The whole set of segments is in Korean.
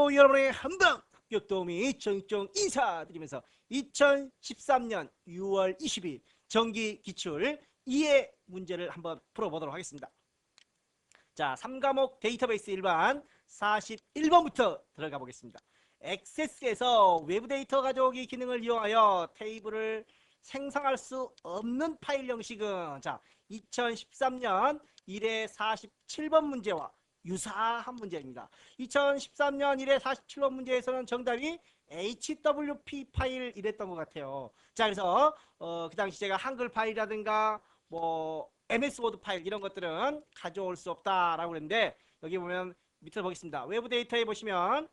안녕하세요. 여러분의 한방 합격도우미 정정 인사드리면서 2013년 6월 20일 정기 기출 2의 문제를 한번 풀어보도록 하겠습니다. 자, 3과목 데이터베이스 일반 41번부터 들어가 보겠습니다. 액세스에서 외부 데이터 가져오기 기능을 이용하여 테이블을 생성할 수 없는 파일 형식은, 자, 2013년 1회 47번 문제와 유사한 문제입니다. 2013년 1회 47번 문제에서는 정답이 HWP 파일 이랬던 것 같아요. 자, 그래서 그 당시 제가 한글 파일이라든가 뭐 MS 워드 파일 이런 것들은 가져올 수 없다라고 그랬는데, 여기 보면 밑에 보겠습니다. 외부 데이터에 보시면,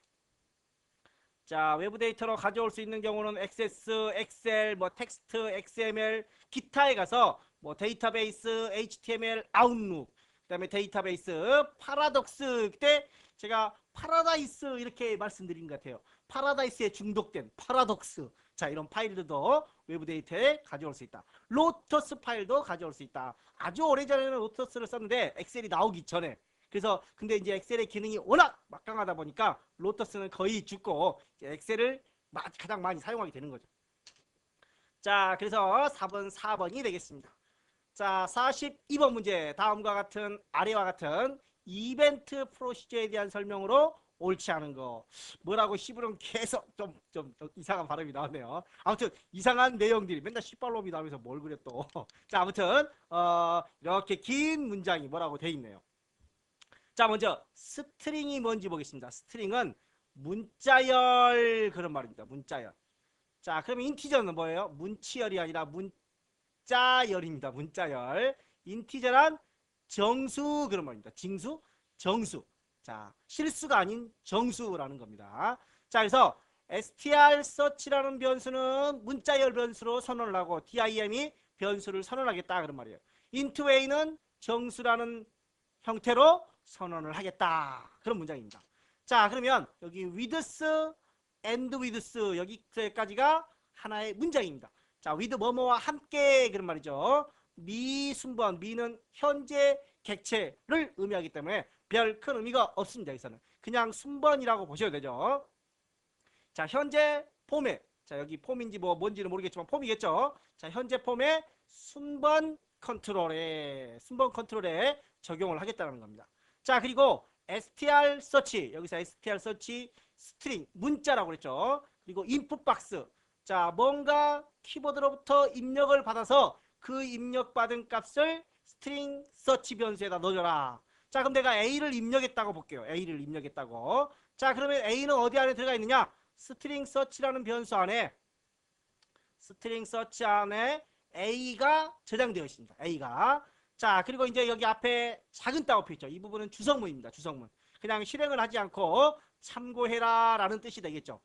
자, 외부 데이터로 가져올 수 있는 경우는 액세스, 엑셀, 뭐 텍스트, XML, 기타에 가서 뭐 데이터베이스, HTML, 아웃룩, 그다음에 데이터베이스, 파라독스, 그때 제가 파라다이스 이렇게 말씀드린 것 같아요. 파라다이스에 중독된 파라독스. 자, 이런 파일들도 외부 데이터에 가져올 수 있다. 로터스 파일도 가져올 수 있다. 아주 오래전에는 로터스를 썼는데 엑셀이 나오기 전에. 그래서 근데 이제 엑셀의 기능이 워낙 막강하다 보니까 로터스는 거의 죽고 엑셀을 가장 많이 사용하게 되는 거죠. 자, 그래서 4번이 되겠습니다. 자, 42번 문제. 다음과 같은, 아래와 같은 이벤트 프로시저에 대한 설명으로 옳지 않은 거. 뭐라고 시부름 계속 좀 이상한 발음이 나왔네요. 아무튼 이상한 내용들이 맨날 시발롬이 나오면서 뭘 그래 또. 자, 아무튼 이렇게 긴 문장이 뭐라고 돼 있네요. 자, 먼저 스트링이 뭔지 보겠습니다. 스트링은 문자열 그런 말입니다. 문자열. 자, 그러면 인티저는 뭐예요? 문치열이 아니라 문자열입니다. 문자열. 인티저란 정수 그런 말입니다. 징수, 정수. 자, 실수가 아닌 정수라는 겁니다. 자, 그래서 str search라는 변수는 문자열 변수로 선언을 하고 dim이 변수를 선언하겠다 그런 말이에요. int weigh는 정수라는 형태로 선언을 하겠다 그런 문장입니다. 자, 그러면 여기 width and width 여기까지가 하나의 문장입니다. 자, with 뭐뭐와 함께 그런 말이죠. 미순번, 미는 현재 객체를 의미하기 때문에 별 큰 의미가 없습니다. 여기서는 그냥 순번이라고 보셔도 되죠. 자, 현재 폼에, 자, 여기 폼인지 뭐 뭔지는 모르겠지만 폼이겠죠. 자, 현재 폼에 순번 컨트롤에 적용을 하겠다는 겁니다. 자, 그리고 str search, 여기서 str search 스트링 문자라고 그랬죠. 그리고 input box, 자, 뭔가 키보드로부터 입력을 받아서 그 입력받은 값을 스트링 서치 변수에다 넣어줘라. 자, 그럼 내가 A를 입력했다고 볼게요. A를 입력했다고. 자, 그러면 A는 어디 안에 들어가 있느냐? 스트링 서치라는 변수 안에, 스트링 서치 안에 A가 저장되어 있습니다. A가. 자, 그리고 이제 여기 앞에 작은 따옴표 있죠. 이 부분은 주성문입니다. 주성문. 그냥 실행을 하지 않고 참고해라 라는 뜻이 되겠죠.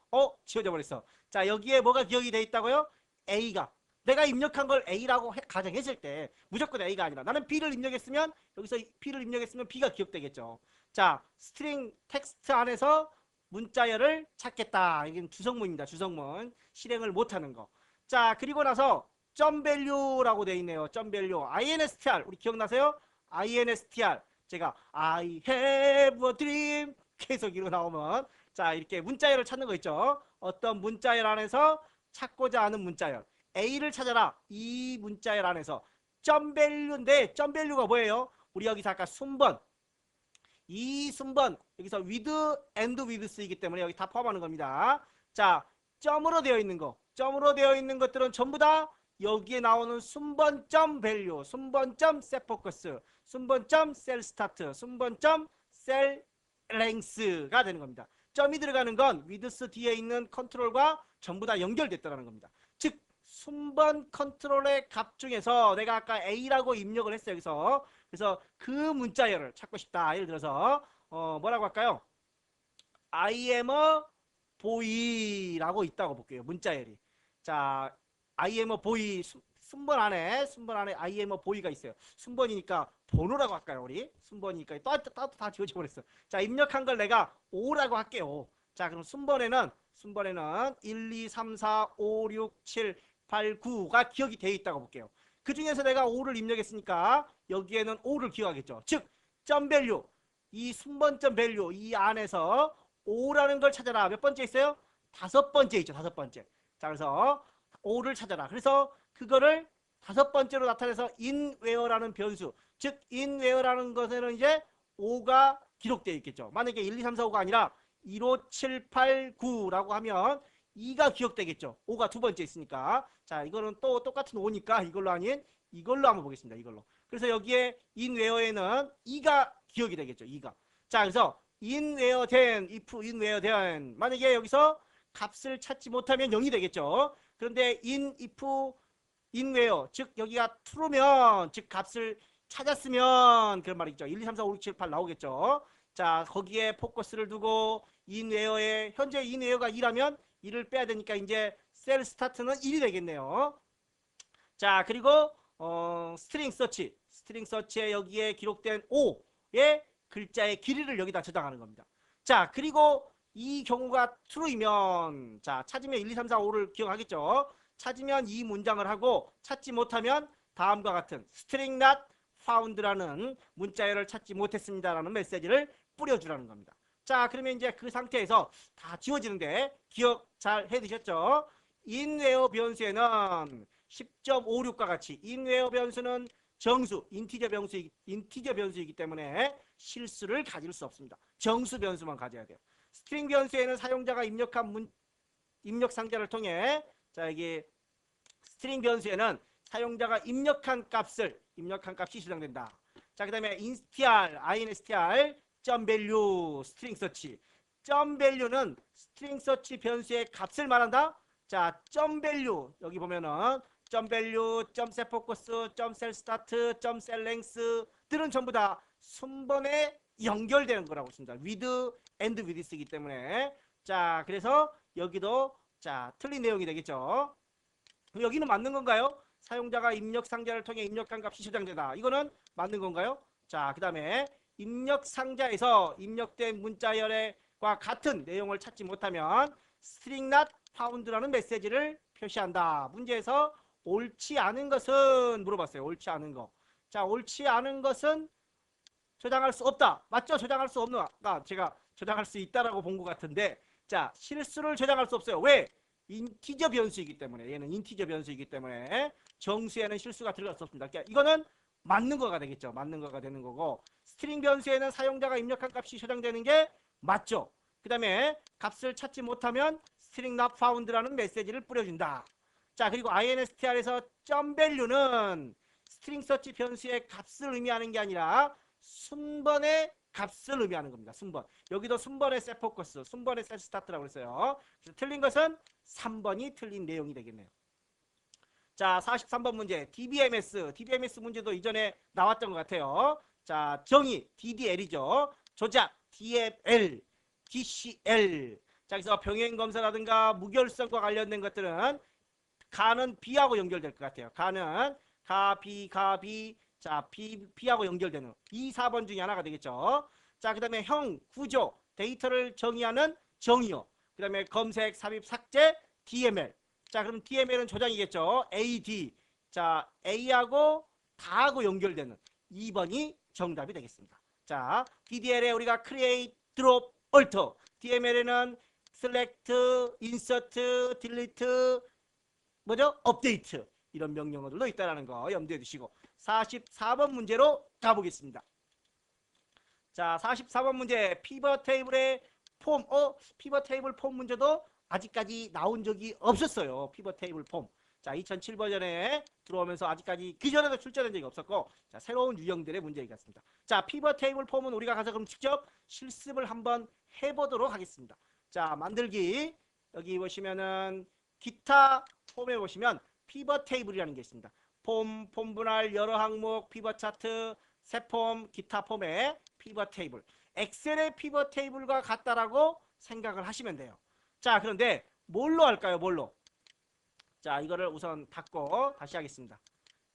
지워져 버렸어. 자, 여기에 뭐가 기억이 돼 있다고요? A가. 내가 입력한 걸 A라고 가정했을 때 무조건 A가 아니라 나는 B를 입력했으면, 여기서 B를 입력했으면 B가 기억되겠죠. 자, 스트링 텍스트 안에서 문자열을 찾겠다. 이건 주성문입니다. 주성문. 실행을 못하는 거. 자, 그리고 나서 .value라고 되어 있네요. .value. INSTR. 우리 기억나세요? INSTR. 제가 I have a dream 계속 이로 나오면, 자, 이렇게 문자열을 찾는 거 있죠. 어떤 문자열 안에서 찾고자 하는 문자열. A를 찾아라. 이 문자열 안에서 .value인데 .value가 뭐예요? 우리 여기서 아까 순번, 이 순번, 여기서 with and with이기 때문에 여기 다 포함하는 겁니다. 자, 점으로 되어 있는 거, 점으로 되어 있는 것들은 전부 다 여기에 나오는 순번점 value, 순번점 set focus, 순번점 cell start, 순번점 cell length가 되는 겁니다. 점이 들어가는 건 width 뒤에 있는 컨트롤과 전부 다 연결됐다는 겁니다. 즉, 순번 컨트롤의 값 중에서 내가 아까 A라고 입력을 했어요. 여기서. 그래서 그 문자열을 찾고 싶다. 예를 들어서 뭐라고 할까요? I am a boy라고 있다고 볼게요. 문자열이. 자, I am a boy, 순번 안에 I am a boy가 있어요. 순번이니까 번호라고 할까요, 우리? 순번이니까 다 지워져 버렸어. 자, 입력한 걸 내가 5라고 할게요. 자, 그럼 순번에는 1, 2, 3, 4, 5, 6, 7, 8, 9가 기억이 되어 있다고 볼게요. 그 중에서 내가 5를 입력했으니까 여기에는 5를 기억하겠죠. 즉, 점 밸류, 이 순번점 밸류 이 안에서 O라는 걸 찾아라. 몇 번째 있어요? 다섯 번째 있죠. 다섯 번째. 자, 그래서 O를 찾아라. 그래서 그거를 다섯 번째로 나타내서 inWhere라는 변수, 즉 inWhere라는 것에는 이제 5가 기록되어 있겠죠. 만약에 1, 2, 3, 4, 5가 아니라 1, 5, 7, 8, 9라고 하면 2가 기억되겠죠. 5가 두 번째 있으니까. 자, 이거는 또 똑같은 5니까 이걸로 아닌 이걸로 한번 보겠습니다. 이걸로. 그래서 여기에 inWhere에는 2가 기억이 되겠죠. 2가. 자, 그래서 inWhere then, if inWhere then. 만약에 여기서 값을 찾지 못하면 0이 되겠죠. 그런데 if inWhere, 즉 여기가 true면, 즉 값을 찾았으면 그런 말이죠. 1, 2, 3, 4, 5, 6, 7, 8 나오겠죠. 자, 거기에 포커스를 두고 inWhere에 현재 inWhere가 2라면 1을 빼야 되니까 이제 셀 스타트는 1이 되겠네요. 자, 그리고 스트링 서치. 스트링 서치에 여기에 기록된 5의 글자의 길이를 여기다 저장하는 겁니다. 자, 그리고 이 경우가 true이면, 자, 찾으면 1, 2, 3, 4, 5를 기억하겠죠. 찾으면 이 문장을 하고 찾지 못하면 다음과 같은 string not found라는 문자열을 찾지 못했습니다라는 메시지를 뿌려주라는 겁니다. 자, 그러면 이제 그 상태에서 다 지워지는데 기억 잘 해두셨죠? inWhere 변수에는 10.56과 같이 inWhere 변수는 정수, 인티저 변수이기 때문에 실수를 가질 수 없습니다. 정수 변수만 가져야 돼요. 스트링 변수에는 사용자가 입력한 입력 상자를 통해, 자, 여기 스트링 변수에는 사용자가 입력한 값이 저장된다. 자, 그 다음에 instr .value 스트링 서치. .value는 스트링 서치 변수의 값을 말한다. 자, .value 여기 보면은 .value, .setFocus, .setStart, .setLength들은 전부 다 순번에 연결되는 거라고 했습니다. with and with이기 때문에. 자, 그래서 여기도 자 틀린 내용이 되겠죠. 여기는 맞는 건가요? 사용자가 입력 상자를 통해 입력한 값이 저장되다. 이거는 맞는 건가요? 자, 그 다음에 입력 상자에서 입력된 문자열과 같은 내용을 찾지 못하면 string not found라는 메시지를 표시한다. 문제에서 옳지 않은 것은 물어봤어요. 옳지 않은 거. 자, 옳지 않은 것은 저장할 수 없다. 맞죠? 저장할 수 없는, 아까 제가 저장할 수 있다라고 본 것 같은데, 자, 실수를 저장할 수 없어요. 왜? 인티저 변수이기 때문에. 얘는 인티저 변수이기 때문에 정수에는 실수가 들어갈 수 없습니다. 그러니까 이거는 맞는 거가 되겠죠. 맞는 거가 되는 거고, 스트링 변수에는 사용자가 입력한 값이 저장되는 게 맞죠. 그 다음에 값을 찾지 못하면 string not found라는 메시지를 뿌려준다. 자, 그리고 instr에서 .value는 스트링 서치 변수의 값을 의미하는 게 아니라 순번의 값을 의미하는 겁니다. 순번. 여기도 순번의 setFocus, 순번의 setStart라고 했어요. 그래서 틀린 것은 3번이 틀린 내용이 되겠네요. 자, 43번 문제. DBMS 문제도 이전에 나왔던 것 같아요. 자, 정의 DDL이죠. 조작 DML, DCL. 자, 그래서 병행검사라든가 무결성과 관련된 것들은 가는 B하고 연결될 것 같아요. 가는 가, 비. 자, B하고 연결되는 2, 4번 중에 하나가 되겠죠. 자, 그 다음에 형, 구조, 데이터를 정의하는 정의어. 그 다음에 검색, 삽입, 삭제, DML. 자, 그럼 DML은 조장이겠죠. AD. 자, A하고 다하고 연결되는 2번이 정답이 되겠습니다. 자, DDL에 우리가 create, drop, alter. DML에는 select, insert, delete, 뭐죠? update. 이런 명령어들도 있다는 거 염두에 두시고 44번 문제로 가보겠습니다. 자, 44번 문제. 피벗 테이블의 폼. 피벗 테이블 폼 문제도 아직까지 나온 적이 없었어요. 피벗 테이블 폼. 자, 2007 버전에 들어오면서 아직까지 그전에도 출제된 적이 없었고, 자, 새로운 유형들의 문제이겠습니다. 자, 피벗 테이블 폼은 우리가 가서 그럼 직접 실습을 한번 해보도록 하겠습니다. 자, 만들기. 여기 보시면은 기타 폼에 보시면 피벗 테이블이라는 게 있습니다. 폼 분할, 여러 항목, 피벗 차트, 새 폼, 기타 폼의 피벗 테이블. 엑셀의 피벗 테이블과 같다라고 생각을 하시면 돼요. 자, 그런데 뭘로 할까요? 뭘로? 자, 이거를 우선 닫고 다시 하겠습니다.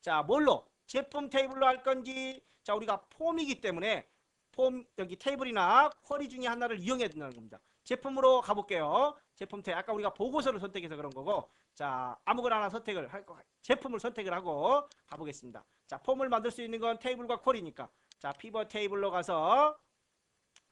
자, 뭘로? 제품 테이블로 할 건지, 자, 우리가 폼이기 때문에 폼, 여기 테이블이나 쿼리 중에 하나를 이용해야 된다는 겁니다. 제품으로 가볼게요. 제품 테이블. 아까 우리가 보고서를 선택해서 그런 거고, 자, 아무거나 하나 선택을 할 거, 제품을 선택을 하고 가보겠습니다. 자, 폼을 만들 수 있는 건 테이블과 쿼리니까. 자, 피벗 테이블로 가서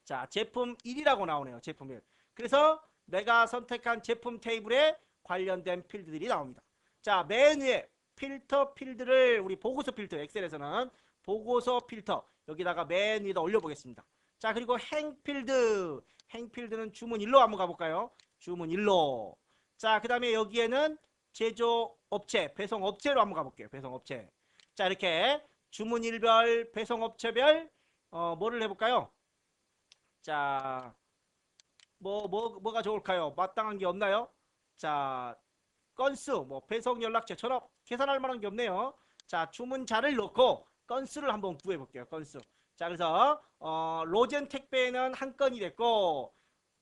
자, 제품 1이라고 나오네요. 제품 1. 그래서 내가 선택한 제품 테이블에 관련된 필드들이 나옵니다. 자, 맨 위에 필터 필드를 우리 보고서 필터, 엑셀에서는 보고서 필터 여기다가 맨 위에다 올려보겠습니다. 자, 그리고 행필드, 행필드는 주문 1로 한번 가볼까요? 주문 1로. 자, 그 다음에 여기에는 제조업체, 배송업체로 한번 가볼게요. 배송업체. 자, 이렇게 주문일별, 배송업체별 뭐를 해볼까요? 자, 뭐가 좋을까요? 마땅한 게 없나요? 자, 건수, 뭐 배송 연락처처럼 계산할 만한 게 없네요. 자, 주문자를 넣고 건수를 한번 구해볼게요. 건수. 자, 그래서 로젠 택배에는 한 건이 됐고,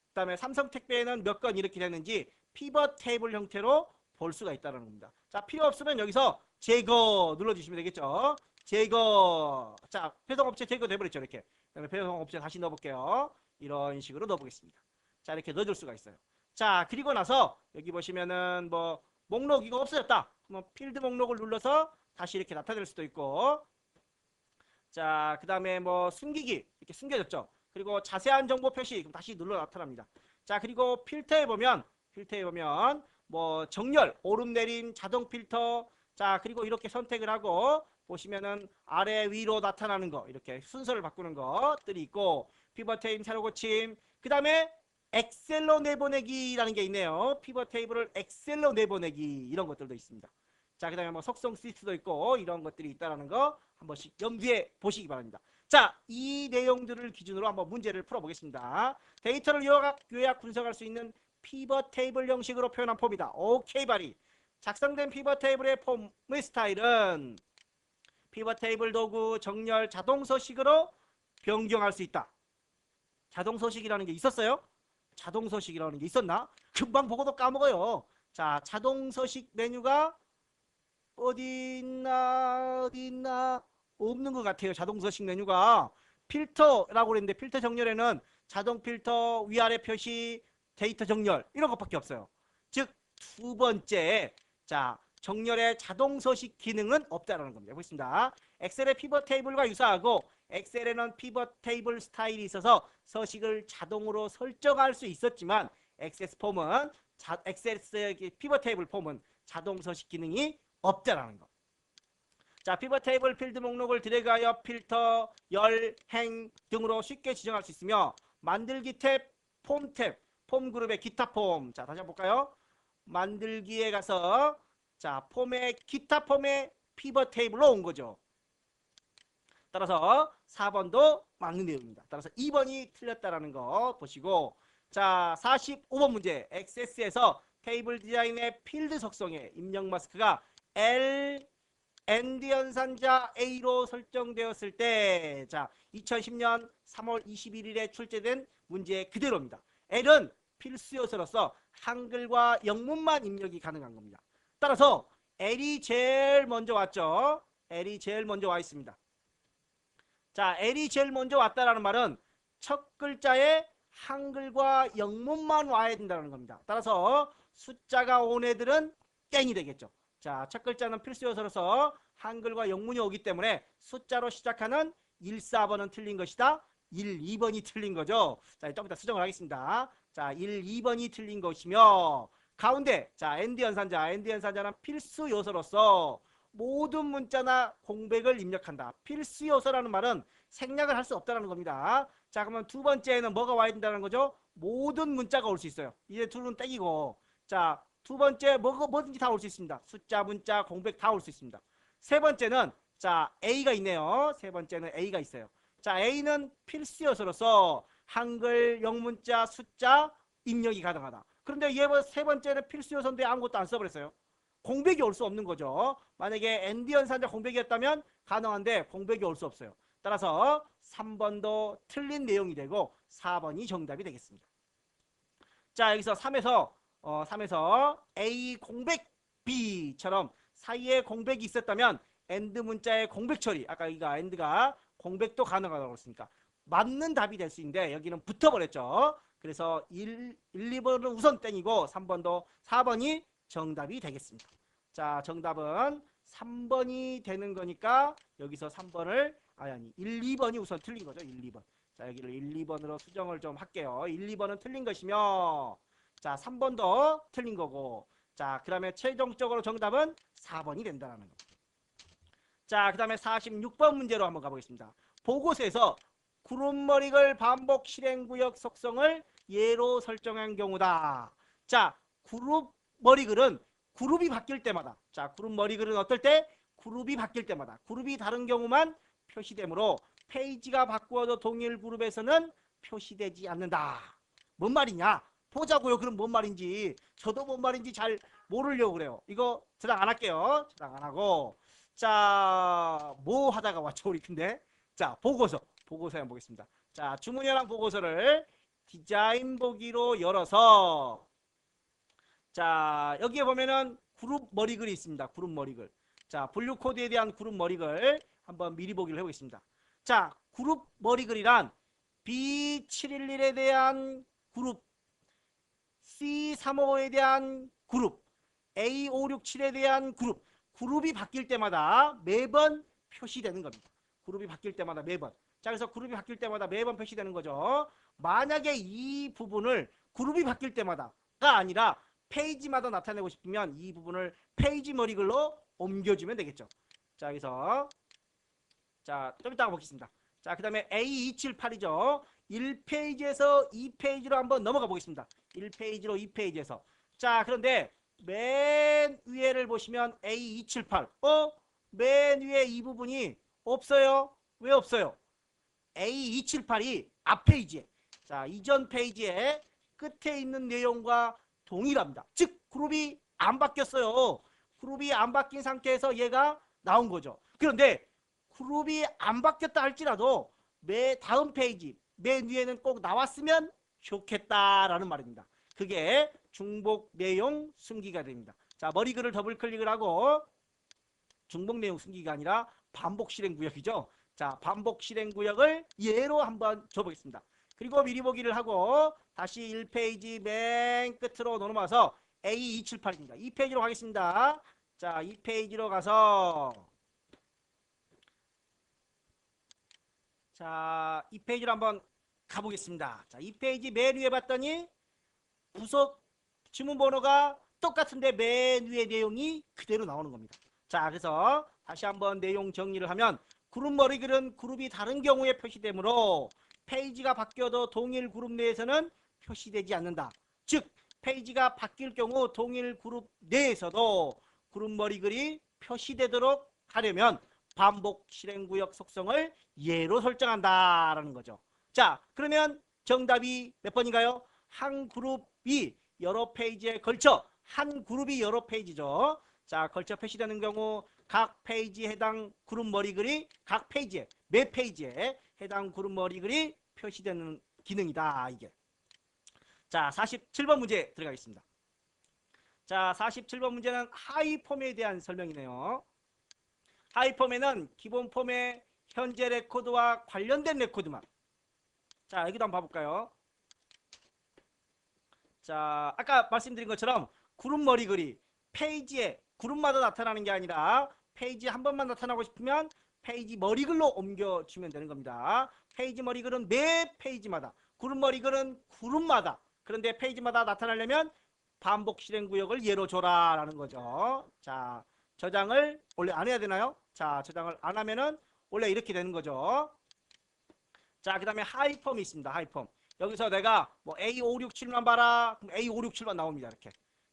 그다음에 삼성 택배에는 몇 건 이렇게 됐는지 피벗 테이블 형태로 볼 수가 있다는 겁니다. 자, 필요 없으면 여기서 제거 눌러주시면 되겠죠. 제거. 자, 배송업체 제거 돼버렸죠. 이렇게. 그다음에 배송업체 다시 넣어볼게요. 이런 식으로 넣어보겠습니다. 자, 이렇게 넣어줄 수가 있어요. 자, 그리고 나서 여기 보시면은 뭐 목록 이거 없어졌다. 그러면 필드 목록을 눌러서 다시 이렇게 나타낼 수도 있고, 자, 그 다음에 뭐 숨기기 이렇게 숨겨졌죠. 그리고 자세한 정보 표시 그럼 다시 눌러 나타납니다. 자, 그리고 필터에 보면 뭐 정렬, 오름 내림, 자동 필터. 자, 그리고 이렇게 선택을 하고 보시면은 아래 위로 나타나는 거 이렇게 순서를 바꾸는 것들이 있고, 피벗 테이블 새로 고침. 그 다음에 엑셀로 내보내기라는 게 있네요. 피벗 테이블을 엑셀로 내보내기 이런 것들도 있습니다. 자, 그 다음에 뭐 속성 시트도 있고 이런 것들이 있다는 거 한 번씩 염두에 보시기 바랍니다. 자, 이 내용들을 기준으로 한번 문제를 풀어보겠습니다. 데이터를 요약 분석할 수 있는 피벗 테이블 형식으로 표현한 폼이다. 오케이 바리. 작성된 피벗 테이블의 폼의 스타일은 피벗 테이블 도구 정렬 자동 서식으로 변경할 수 있다. 자동 서식이라는 게 있었어요? 자동 서식이라는 게 있었나? 금방 보고도 까먹어요. 자, 자동 서식 메뉴가 어디 있나 없는 것 같아요. 자동 서식 메뉴가 필터라고 그랬는데 필터 정렬에는 자동 필터, 위아래 표시, 데이터 정렬 이런 것밖에 없어요. 즉 두 번째, 자, 정렬의 자동 서식 기능은 없다라는 겁니다. 보겠습니다. 엑셀의 피벗 테이블과 유사하고 엑셀에는 피벗 테이블 스타일이 있어서 서식을 자동으로 설정할 수 있었지만 엑셀의 피벗 테이블 폼은 자동 서식 기능이 없다라는 거. 자, 피벗 테이블 필드 목록을 드래그하여 필터, 열, 행 등으로 쉽게 지정할 수 있으며 만들기 탭, 폼 탭, 폼 그룹의 기타 폼. 자, 다시 한번 볼까요? 만들기에 가서 자, 기타 폼의 피벗 테이블로 온 거죠. 따라서 4번도 맞는 내용입니다. 따라서 2번이 틀렸다라는 거 보시고, 자, 45번 문제. XS에서 테이블 디자인의 필드 속성에 입력 마스크가 ND 연산자 A로 설정되었을 때, 자, 2010년 3월 21일에 출제된 문제 그대로입니다. L은 필수 요소로서 한글과 영문만 입력이 가능한 겁니다. 따라서 L이 제일 먼저 왔죠. L이 제일 먼저 와 있습니다. 자, L이 제일 먼저 왔다라는 말은 첫 글자에 한글과 영문만 와야 된다는 겁니다. 따라서 숫자가 온 애들은 땡이 되겠죠. 자, 첫 글자는 필수 요소로서 한글과 영문이 오기 때문에 숫자로 시작하는 1, 4번은 틀린 것이다. 1, 2번이 틀린 거죠. 자, 좀 이따 수정을 하겠습니다. 자, 1, 2번이 틀린 것이며, 가운데 자, ND 연산자는 필수 요소로서 모든 문자나 공백을 입력한다. 필수 요소라는 말은 생략을 할 수 없다는 겁니다. 자, 그러면 두 번째에는 뭐가 와야 된다는 거죠? 모든 문자가 올 수 있어요. 이제 둘은 땡이고, 자, 두 번째 뭐든지 다 올 수 있습니다. 숫자, 문자, 공백 다 올 수 있습니다. 세 번째는 자, A가 있네요. 세 번째는 A가 있어요. 자, A는 필수 요소로서 한글, 영문자, 숫자 입력이 가능하다. 그런데 얘 세 번째는 필수 요소인데 아무것도 안 써버렸어요. 공백이 올 수 없는 거죠. 만약에 ND 연산자 공백이었다면 가능한데 공백이 올 수 없어요. 따라서 3번도 틀린 내용이 되고 4번이 정답이 되겠습니다. 자, 여기서 3에서 A 공백 B처럼 사이에 공백이 있었다면 AND 문자의 공백 처리, 아까 이가 AND가 공백도 가능하다고 했으니까 맞는 답이 될 수 있는데 여기는 붙어버렸죠. 그래서 1, 2번은 우선 땡이고 4번이 정답이 되겠습니다. 자, 정답은 3번이 되는 거니까 여기서 3번을 1, 2번이 우선 틀린 거죠. 1, 2번. 자, 여기를 1, 2번으로 수정을 좀 할게요. 1, 2번은 틀린 것이며, 자, 3번도 틀린 거고, 자, 그 다음에 최종적으로 정답은 4번이 된다는 거. 자, 그 다음에 46번 문제로 한번 가보겠습니다. 보고서에서 그룹머리글 반복 실행구역 속성을 예로 설정한 경우다. 자, 그룹머리글은 그룹이 바뀔 때마다, 자, 그룹머리글은 어떨 때? 그룹이 바뀔 때마다, 그룹이 다른 경우만 표시되므로 페이지가 바꾸어도 동일 그룹에서는 표시되지 않는다. 뭔 말이냐? 보자고요. 그럼 뭔 말인지. 저도 뭔 말인지 잘 모르려고 그래요. 이거 저장 안 할게요. 저장 안 하고. 자, 뭐 하다가 왔죠, 우리 근데? 자, 보고서에 한번 보겠습니다. 자, 주문현황 보고서를 디자인 보기로 열어서, 자, 여기에 보면은 그룹 머리글이 있습니다. 그룹 머리글. 자, 분류 코드에 대한 그룹 머리글 한번 미리 보기를 해보겠습니다. 자, 그룹 머리글이란 B711에 대한 그룹, C355에 대한 그룹, A567에 대한 그룹, 그룹이 바뀔 때마다 매번 표시되는 겁니다. 그룹이 바뀔 때마다 매번. 자, 그래서 그룹이 바뀔 때마다 매번 표시되는 거죠. 만약에 이 부분을 그룹이 바뀔 때마다가 아니라 페이지마다 나타내고 싶으면 이 부분을 페이지 머리글로 옮겨주면 되겠죠. 자, 여기서 자, 좀 이따가 보겠습니다. 자, 그 다음에 A278이죠. 1페이지에서 2페이지로 한번 넘어가 보겠습니다. 1페이지로 2페이지에서. 자, 그런데 맨 위에를 보시면 A278. 맨 위에 이 부분이 없어요. 왜 없어요? A278이 앞 페이지에, 자, 이전 페이지에 끝에 있는 내용과 동일합니다. 즉, 그룹이 안 바뀌었어요. 그룹이 안 바뀐 상태에서 얘가 나온 거죠. 그런데 그룹이 안 바뀌었다 할지라도 다음 페이지, 맨 위에는 꼭 나왔으면 좋겠다라는 말입니다. 그게 중복 내용 숨기가 됩니다. 자, 머리글을 더블 클릭을 하고, 중복 내용 숨기가 아니라 반복 실행 구역이죠. 자, 반복 실행 구역을 예로 한번 줘보겠습니다. 그리고 미리 보기를 하고 다시 1페이지 맨 끝으로 넘어와서 A278입니다. 2페이지로 가겠습니다. 자, 2페이지로 가서, 자, 2페이지로 한번 가보겠습니다. 자, 2페이지 맨 위에 봤더니 부속 주문 번호가 똑같은데 맨 위에 내용이 그대로 나오는 겁니다. 자, 그래서 다시 한번 내용 정리를 하면, 그룹 머리글은 그룹이 다른 경우에 표시되므로 페이지가 바뀌어도 동일 그룹 내에서는 표시되지 않는다. 즉, 페이지가 바뀔 경우 동일 그룹 내에서도 그룹 머리글이 표시되도록 하려면 반복 실행구역 속성을 예로 설정한다라는 거죠. 자, 그러면 정답이 몇 번인가요? 한 그룹이 여러 페이지에 걸쳐, 한 그룹이 여러 페이지죠. 자, 걸쳐 표시되는 경우 각 페이지에 해당 그룹 머리글이 각 페이지에, 매 페이지에 해당 그룹 머리글이 표시되는 기능이다, 이게. 자, 47번 문제 들어가겠습니다. 자, 47번 문제는 하위 폼에 대한 설명이네요. 하위 폼에는 기본 폼의 현재 레코드와 관련된 레코드만. 자, 여기도 한번 봐볼까요? 자, 아까 말씀드린 것처럼 그룹 머리글이 페이지에 그룹마다 나타나는 게 아니라 페이지 한 번만 나타나고 싶으면 페이지 머리글로 옮겨주면 되는 겁니다. 페이지 머리글은 매 페이지마다, 그룹 머리글은 그룹마다. 그런데 페이지마다 나타나려면 반복 실행 구역을 예로 줘라라는 거죠. 자, 저장을 원래 안 해야 되나요? 자, 저장을 안 하면은 원래 이렇게 되는 거죠. 자, 그 다음에 하이펌이 있습니다. 하이펌. 여기서 내가 뭐 A567만 봐라. 그럼 A567만 나옵니다. 이렇게.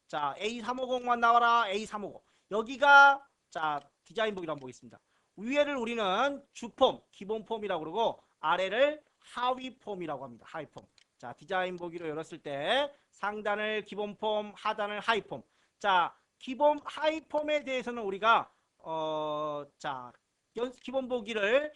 자, A350만 나와라. A350. 여기가, 자, 디자인 보기로 한번 보겠습니다. 위에를 우리는 주폼, 기본 폼이라고 그러고, 아래를 하위 폼이라고 합니다. 하위 폼. 자, 디자인 보기로 열었을 때 상단을 기본 폼, 하단을 하위 폼. 자, 기본 하위 폼에 대해서는 우리가 자, 기본 보기를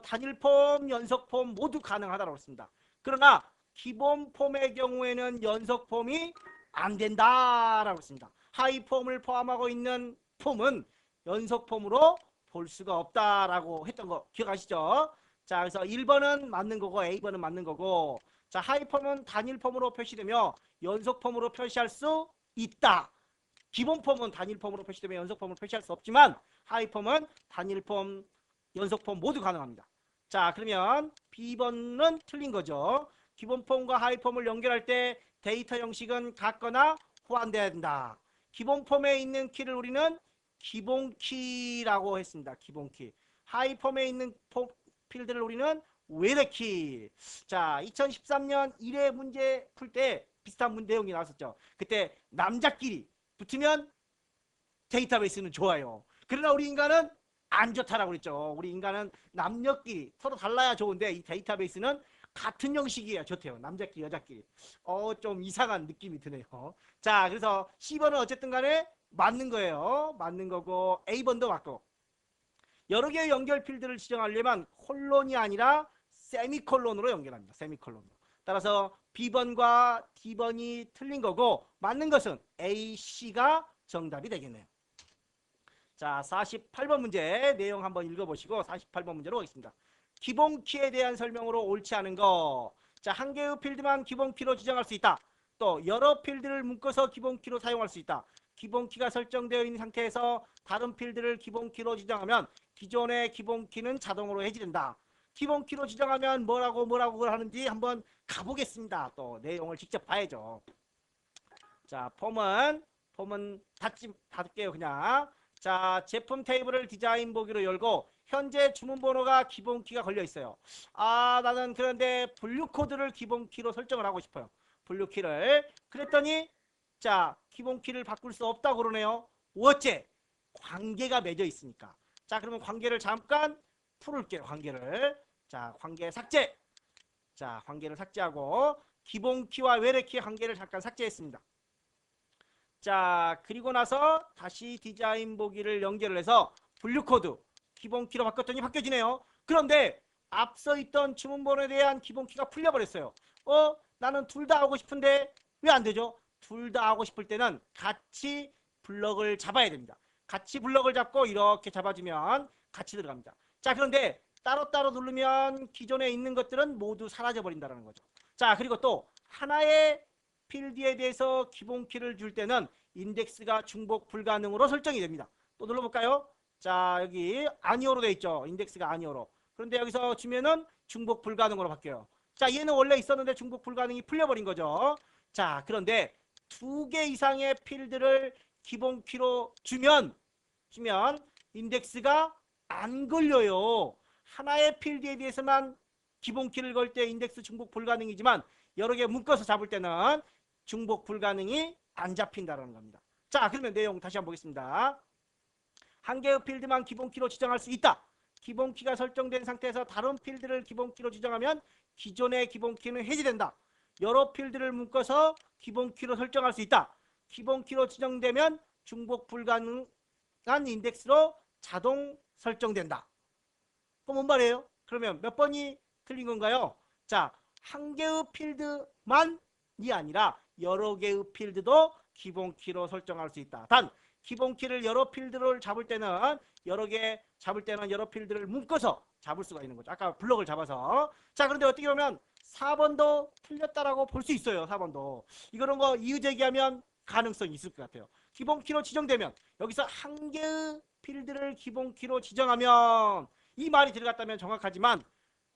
단일 폼, 연속 폼 모두 가능하다고 했습니다. 그러나 기본 폼의 경우에는 연속 폼이 안 된다라고 했습니다. 하위 폼을 포함하고 있는 폼은 연속 폼으로 볼 수가 없다라고 했던 거 기억하시죠? 자, 그래서 1번은 맞는 거고 A번은 맞는 거고, 자, 하위 폼은 단일 폼으로 표시되며 연속 폼으로 표시할 수 있다. 기본 폼은 단일 폼으로 표시되며 연속 폼으로 표시할 수 없지만 하위 폼은 단일 폼, 연속 폼 모두 가능합니다. 자, 그러면 B번은 틀린 거죠. 기본 폼과 하위 폼을 연결할 때 데이터 형식은 같거나 호환돼야 된다. 기본 폼에 있는 키를 우리는 기본 키라고 했습니다. 기본 키. 하위 폼에 있는 필드를 우리는 외래 키. 자, 2013년 1회 문제 풀 때 비슷한 내용이 나왔었죠. 그때 남자끼리 붙으면 데이터베이스는 좋아요. 그러나 우리 인간은 안 좋다라고 그랬죠. 우리 인간은 남녀끼리 서로 달라야 좋은데 이 데이터베이스는 같은 형식이야 좋대요. 남자끼리 여자끼리. 좀 이상한 느낌이 드네요. 자, 그래서 C번은 어쨌든 간에 맞는 거예요. 맞는 거고 A번도 맞고. 여러 개의 연결 필드를 지정하려면 콜론이 아니라 세미콜론으로 연결합니다. 세미콜론으로. 따라서 B번과 D번이 틀린 거고 맞는 것은 A, C가 정답이 되겠네요. 자, 48번 문제 내용 한번 읽어보시고 48번 문제로 가겠습니다. 기본 키에 대한 설명으로 옳지 않은 거. 자, 한 개의 필드만 기본 키로 지정할 수 있다. 또 여러 필드를 묶어서 기본 키로 사용할 수 있다. 기본 키가 설정되어 있는 상태에서 다른 필드를 기본 키로 지정하면 기존의 기본 키는 자동으로 해지된다. 기본 키로 지정하면 뭐라고 하는지 한번 가보겠습니다. 또 내용을 직접 봐야죠. 자, 폼은 닫을게요 그냥. 자, 제품 테이블을 디자인 보기로 열고 현재 주문 번호가 기본 키가 걸려 있어요. 아, 나는 그런데 분류 코드를 기본 키로 설정을 하고 싶어요. 분류 키를. 그랬더니 자, 기본 키를 바꿀 수 없다고 그러네요. 어째? 관계가 맺어 있으니까. 자, 그러면 관계를 잠깐 풀을게요. 관계를. 자, 관계 삭제. 자, 관계를 삭제하고 기본 키와 외래 키의 관계를 잠깐 삭제했습니다. 자, 그리고 나서 다시 디자인 보기를 연결을 해서 분류 코드 기본 키로 바꿨더니 바뀌어지네요. 그런데 앞서 있던 주문 번호에 대한 기본 키가 풀려버렸어요. 나는 둘 다 하고 싶은데 왜 안 되죠? 둘 다 하고 싶을 때는 같이 블럭을 잡아야 됩니다. 같이 블럭을 잡고 이렇게 잡아주면 같이 들어갑니다. 자, 그런데 따로따로 누르면 기존에 있는 것들은 모두 사라져 버린다는 거죠. 자, 그리고 또 하나의 필드에 대해서 기본 키를 줄 때는 인덱스가 중복 불가능으로 설정이 됩니다. 또 눌러볼까요? 자, 여기 아니오로 되어 있죠. 인덱스가 아니오로. 그런데 여기서 주면은 중복 불가능으로 바뀌어요. 자, 얘는 원래 있었는데 중복 불가능이 풀려버린 거죠. 자, 그런데 두 개 이상의 필드를 기본 키로 주면 인덱스가 안 걸려요. 하나의 필드에 대해서만 기본 키를 걸 때 인덱스 중복 불가능이지만 여러 개 묶어서 잡을 때는 중복 불가능이 안 잡힌다는 겁니다. 자, 그러면 내용 다시 한번 보겠습니다. 한 개의 필드만 기본 키로 지정할 수 있다. 기본 키가 설정된 상태에서 다른 필드를 기본 키로 지정하면 기존의 기본 키는 해지된다. 여러 필드를 묶어서 기본 키로 설정할 수 있다. 기본 키로 지정되면 중복 불가능한 인덱스로 자동 설정된다. 그럼 뭔 말이에요? 그러면 몇 번이 틀린 건가요? 자, 한 개의 필드만이 아니라 여러 개의 필드도 기본 키로 설정할 수 있다. 단 기본 키를 여러 필드를 잡을 때는 여러 필드를 묶어서 잡을 수가 있는 거죠. 아까 블럭을 잡아서. 자, 그런데 어떻게 보면 4번도 틀렸다라고 볼 수 있어요. 4번도. 이런 거 이의 제기하면 가능성이 있을 것 같아요. 기본 키로 지정되면 여기서 한 개의 필드를 기본 키로 지정하면 이 말이 들어갔다면 정확하지만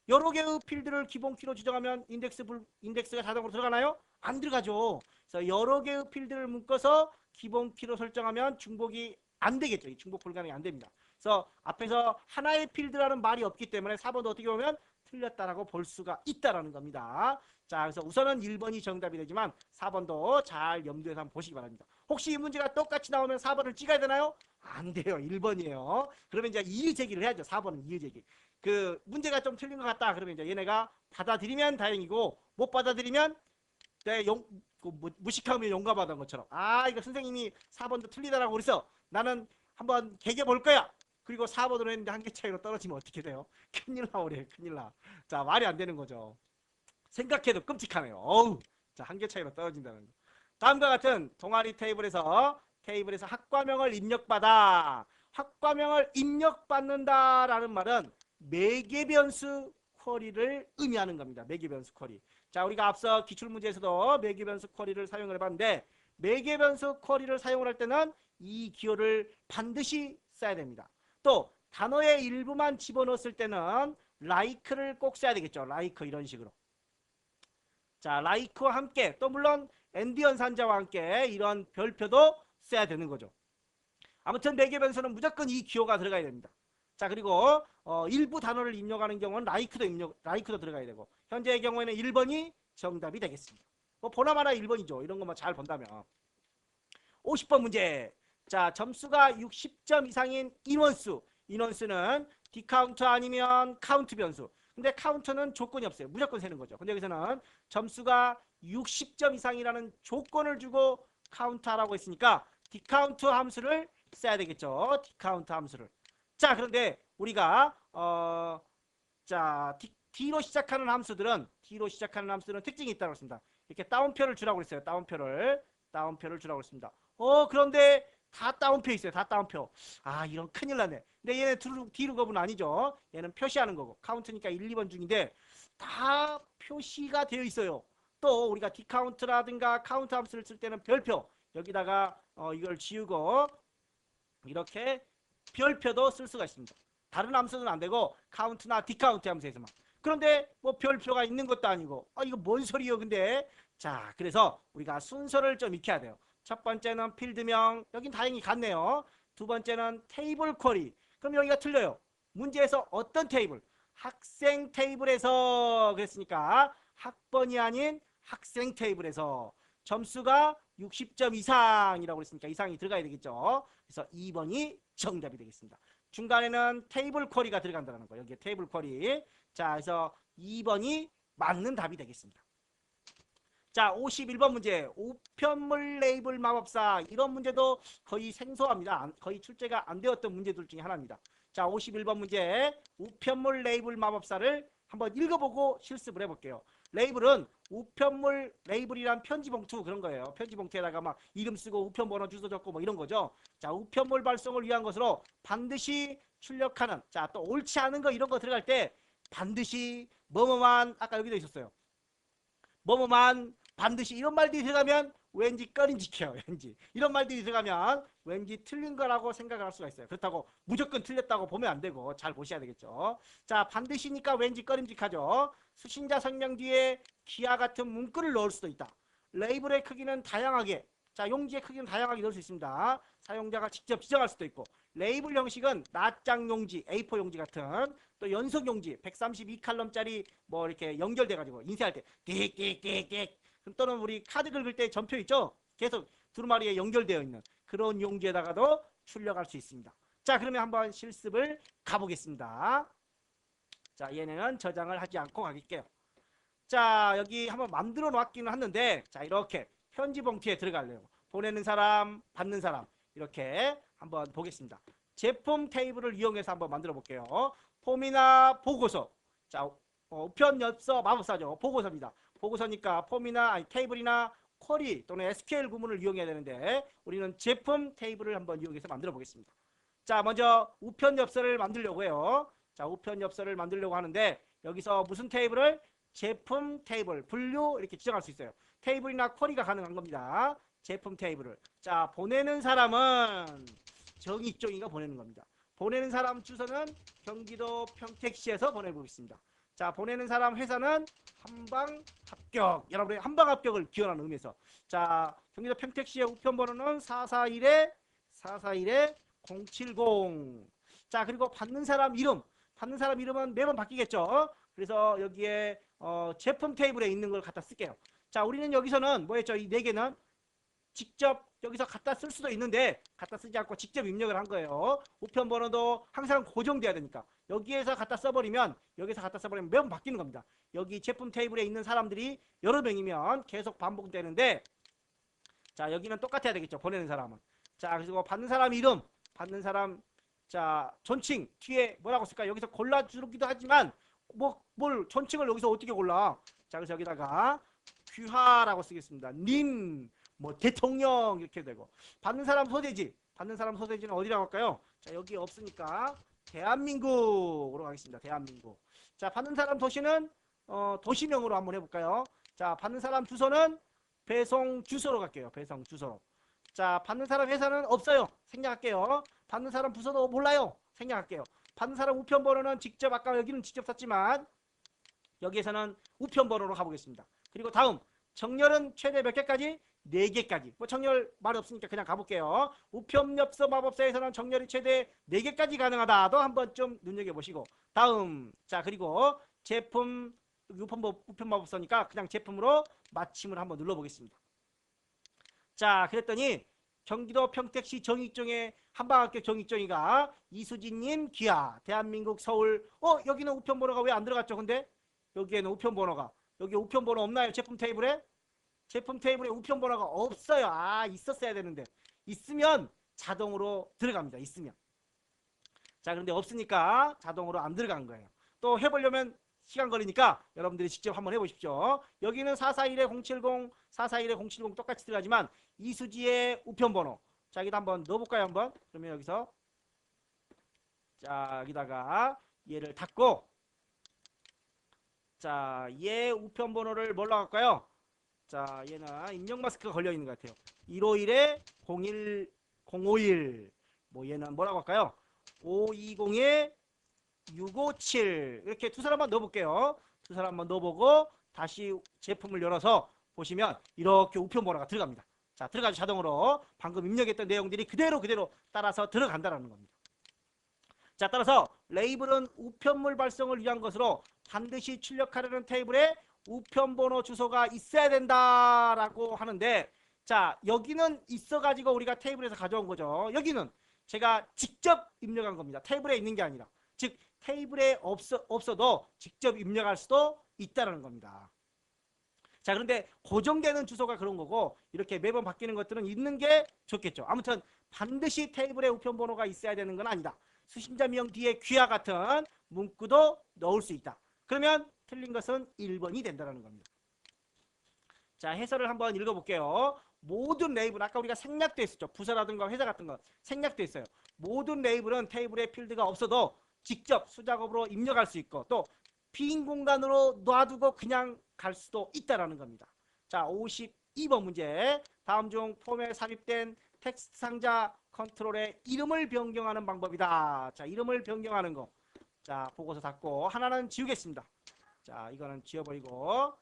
여러 개의 필드를 기본 키로 지정하면 인덱스가 자동으로 들어가나요? 안 들어가죠. 그래서 여러 개의 필드를 묶어서 기본 키로 설정하면 중복이 안 되겠죠. 중복 불가능이 안 됩니다. 그래서 앞에서 하나의 필드라는 말이 없기 때문에 4번도 어떻게 보면 틀렸다라고 볼 수가 있다라는 겁니다. 자, 그래서 우선은 1번이 정답이 되지만 4번도 잘 염두에서 한번 보시기 바랍니다. 혹시 이 문제가 똑같이 나오면 4번을 찍어야 되나요? 안 돼요. 1번이에요. 그러면 이제 이의 제기를 해야죠. 4번은 이의 제기. 그 문제가 좀 틀린 것 같다. 그러면 이제 얘네가 받아들이면 다행이고 못 받아들이면 무식하면 용감하던 것처럼 이거 선생님이 4번도 틀리다라고 그래서 나는 한번 개겨볼 거야. 그리고 4번으로 했는데 한 개 차이로 떨어지면 어떻게 돼요? 큰일 나오래. 큰일 나. 자, 말이 안 되는 거죠. 생각해도 끔찍하네요. 어우. 자, 한 개 차이로 떨어진다는 거. 다음과 같은 동아리 테이블에서 학과명을 입력받아. 학과명을 입력받는다라는 말은 매개변수 쿼리를 의미하는 겁니다. 매개변수 쿼리. 자, 우리가 앞서 기출문제에서도 매개변수 쿼리를 사용을 해봤는데 매개변수 쿼리를 사용을 할 때는 이 기호를 반드시 써야 됩니다. 또 단어의 일부만 집어넣었을 때는 like를 꼭 써야 되겠죠. like 이런 식으로. 자, like와 함께 또 물론 and 연산자와 함께 이런 별표도 써야 되는 거죠. 아무튼 매개 변수는 무조건 이 기호가 들어가야 됩니다. 자, 그리고 일부 단어를 입력하는 경우는 like도 들어가야 되고, 현재의 경우에는 1번이 정답이 되겠습니다. 뭐 보나마나 1번이죠. 이런 것만 잘 본다면. 50번 문제. 자, 점수가 60점 이상인 인원수는 디카운트 아니면 카운트 변수. 근데 카운트는 조건이 없어요. 무조건 세는 거죠. 근데 여기서는 점수가 60점 이상이라는 조건을 주고 카운트하라고 했으니까 디카운트 함수를 써야 되겠죠. 디카운트 함수를. 자, 그런데 우리가 D로 시작하는 함수들은 특징이 있다고 했습니다. 이렇게 따옴표를 주라고 했어요. 따옴표를 주라고 했습니다. 그런데 다 따옴표 있어요. 다 따옴표. 아, 이런 큰일 나네. 근데 얘는 D로 거분 아니죠. 얘는 표시하는 거고. 카운트니까 1, 2번 중인데 다 표시가 되어 있어요. 또 우리가 디카운트라든가 카운트 함수를 쓸 때는 별표. 여기다가 이걸 지우고 이렇게 별표도 쓸 수가 있습니다. 다른 함수는 안 되고 카운트나 디카운트 함수에서만. 그런데 뭐 별표가 있는 것도 아니고 이거 뭔 소리요 근데. 자, 그래서 우리가 순서를 좀 익혀야 돼요. 첫 번째는 필드명. 여긴 다행히 같네요. 두 번째는 테이블 쿼리. 그럼 여기가 틀려요. 문제에서 어떤 테이블? 학생 테이블에서 그랬으니까 학번이 아닌 학생 테이블에서 점수가 60점 이상이라고 그랬으니까 이상이 들어가야 되겠죠. 그래서 2번이 정답이 되겠습니다. 중간에는 테이블 쿼리가 들어간다는 거예요. 여기에 테이블 쿼리. 자, 그래서 2번이 맞는 답이 되겠습니다. 자, 51번 문제. 우편물 레이블 마법사. 이런 문제도 거의 생소합니다. 거의 출제가 안 되었던 문제들 중에 하나입니다. 자, 51번 문제. 우편물 레이블 마법사를 한번 읽어보고 실습을 해볼게요. 레이블은 우편물, 레이블이란 편지봉투 그런 거예요. 편지봉투에다가 막 이름 쓰고 우편번호 주소 적고 뭐 이런 거죠. 자, 우편물 발송을 위한 것으로 반드시 출력하는, 자, 또 옳지 않은 거 이런 거 들어갈 때 반드시 뭐뭐만, 아까 여기도 있었어요. 뭐뭐만 반드시 이런 말들이 들어가면 왠지 꺼림직해요. 왠지 이런 말들이 들어가면 왠지 틀린 거라고 생각을 할 수가 있어요. 그렇다고 무조건 틀렸다고 보면 안 되고 잘 보셔야 되겠죠. 자, 반드시니까 왠지 꺼림직하죠. 수신자 성명 뒤에 기하 같은 문구를 넣을 수도 있다. 레이블의 크기는 다양하게, 자, 용지의 크기는 다양하게 넣을 수 있습니다. 사용자가 직접 지정할 수도 있고, 레이블 형식은 낱장 용지, A4 용지 같은, 또 연속 용지 132칼럼짜리 뭐 이렇게 연결돼 가지고 인쇄할 때 띡띡띡띡, 또는 우리 카드 긁을 때 전표 있죠? 계속 두루마리에 연결되어 있는 그런 용지에다가도 출력할 수 있습니다. 자, 그러면 한번 실습을 가보겠습니다. 자, 얘네는 저장을 하지 않고 가릴게요. 자, 여기 한번 만들어 놨기는 했는데, 자, 이렇게 편지 봉투에 들어갈래요. 보내는 사람, 받는 사람, 이렇게 한번 보겠습니다. 제품 테이블을 이용해서 한번 만들어 볼게요. 폼이나 보고서. 자, 우편 엽서 마법사죠. 보고서입니다. 보고서니까 폼이나 아니, 테이블이나 쿼리 또는 SQL 구문을 이용해야 되는데 우리는 제품 테이블을 한번 이용해서 만들어 보겠습니다. 자, 먼저 우편 엽서를 만들려고 해요. 자, 우편 엽서를 만들려고 하는데 여기서 무슨 테이블을? 제품 테이블, 분류 이렇게 지정할 수 있어요. 테이블이나 쿼리가 가능한 겁니다. 제품 테이블을. 자, 보내는 사람은 정익종이가 보내는 겁니다. 보내는 사람 주소는 경기도 평택시에서 보내보겠습니다. 자, 보내는 사람 회사는 한방 합격. 여러분의 한방 합격을 기원하는 의미에서. 자, 경기도 평택시의 우편번호는 441-070. 자, 그리고 받는 사람 이름. 받는 사람 이름은 매번 바뀌겠죠. 그래서 여기에 제품 테이블에 있는 걸 갖다 쓸게요. 자, 우리는 여기서는 뭐였죠? 이 네 개는 직접 여기서 갖다 쓸 수도 있는데 갖다 쓰지 않고 직접 입력을 한 거예요. 우편 번호도 항상 고정돼야 되니까 여기에서 갖다 써버리면 매번 바뀌는 겁니다. 여기 제품 테이블에 있는 사람들이 여러 명이면 계속 반복되는데, 자, 여기는 똑같아야 되겠죠. 보내는 사람은. 자, 그리고 받는 사람 이름, 받는 사람, 자, 존칭 뒤에 뭐라고 쓸까? 여기서 골라주기도 하지만 뭘 존칭을 여기서 어떻게 골라? 자, 그래서 여기다가 귀하라고 쓰겠습니다. 님, 뭐 대통령 이렇게 되고, 받는 사람 소재지. 받는 사람 소재지는 어디라고 할까요? 자, 여기 없으니까 대한민국으로 가겠습니다. 대한민국. 자, 받는 사람 도시는 도시명으로 한번 해볼까요? 자, 받는 사람 주소는 배송 주소로 갈게요. 배송 주소로. 자, 받는 사람 회사는 없어요. 생략할게요. 받는 사람 부서도 몰라요. 생략할게요. 받는 사람 우편 번호는 직접 아까 여기는 직접 썼지만 여기에서는 우편 번호로 가보겠습니다. 그리고 다음 정렬은 최대 몇 개까지? 4개까지. 뭐 정렬 말이 없으니까 그냥 가볼게요. 우편엽서 마법사에서는 정렬이 최대 4개까지 가능하다도 한번 좀 눈여겨보시고 다음 자 그리고 제품 우편 마법사니까 그냥 제품으로 마침을 한번 눌러보겠습니다. 자 그랬더니 경기도 평택시 정익정의 한방학교 정익정이가 이수진님 기아 대한민국 서울 여기는 우편번호가 왜 안 들어갔죠? 근데 여기에는 우편번호가 여기 우편번호 없나요? 제품 테이블에? 제품 테이블에 우편번호가 없어요. 있었어야 되는데 있으면 자동으로 들어갑니다. 있으면. 자 그런데 없으니까 자동으로 안 들어간 거예요. 또 해보려면 시간 걸리니까 여러분들이 직접 한번 해보십시오. 여기는 441-070 441-070 똑같이 들어가지만 이수지의 우편번호 자 여기다 한번 넣어볼까요? 한번 그러면 여기서 자 여기다가 얘를 닫고 자 얘 우편번호를 뭘로 할까요? 자 얘는 입력 마스크가 걸려 있는 것 같아요. 151-01-051 뭐 얘는 뭐라고 할까요? 520-657 이렇게 두 사람만 넣어볼게요. 두 사람만 넣어보고 다시 제품을 열어서 보시면 이렇게 우편번호가 들어갑니다. 자 들어가서 자동으로 방금 입력했던 내용들이 그대로 따라서 들어간다는 겁니다. 자 따라서 레이블은 우편물 발송을 위한 것으로 반드시 출력하려는 테이블에 우편번호 주소가 있어야 된다라고 하는데 자 여기는 있어가지고 우리가 테이블에서 가져온 거죠. 여기는 제가 직접 입력한 겁니다. 테이블에 있는 게 아니라 즉 테이블에 없어도 직접 입력할 수도 있다는 겁니다. 자 그런데 고정되는 주소가 그런 거고 이렇게 매번 바뀌는 것들은 있는 게 좋겠죠. 아무튼 반드시 테이블에 우편번호가 있어야 되는 건 아니다. 수신자 명 뒤에 귀와 같은 문구도 넣을 수 있다. 그러면 틀린 것은 1번이 된다는 겁니다. 자 해설을 한번 읽어볼게요. 모든 레이블 아까 우리가 생략돼 있었죠. 부서라든가 회사 같은 거 생략돼 있어요. 모든 레이블은 테이블에 필드가 없어도 직접 수작업으로 입력할 수 있고 또 빈 공간으로 놔두고 그냥 갈 수도 있다는 겁니다. 자 52번 문제 다음 중 폼에 삽입된 텍스트 상자 컨트롤의 이름을 변경하는 방법이다. 자 이름을 변경하는 거. 자 보고서 닫고 하나는 지우겠습니다. 자 이거는 지워버리고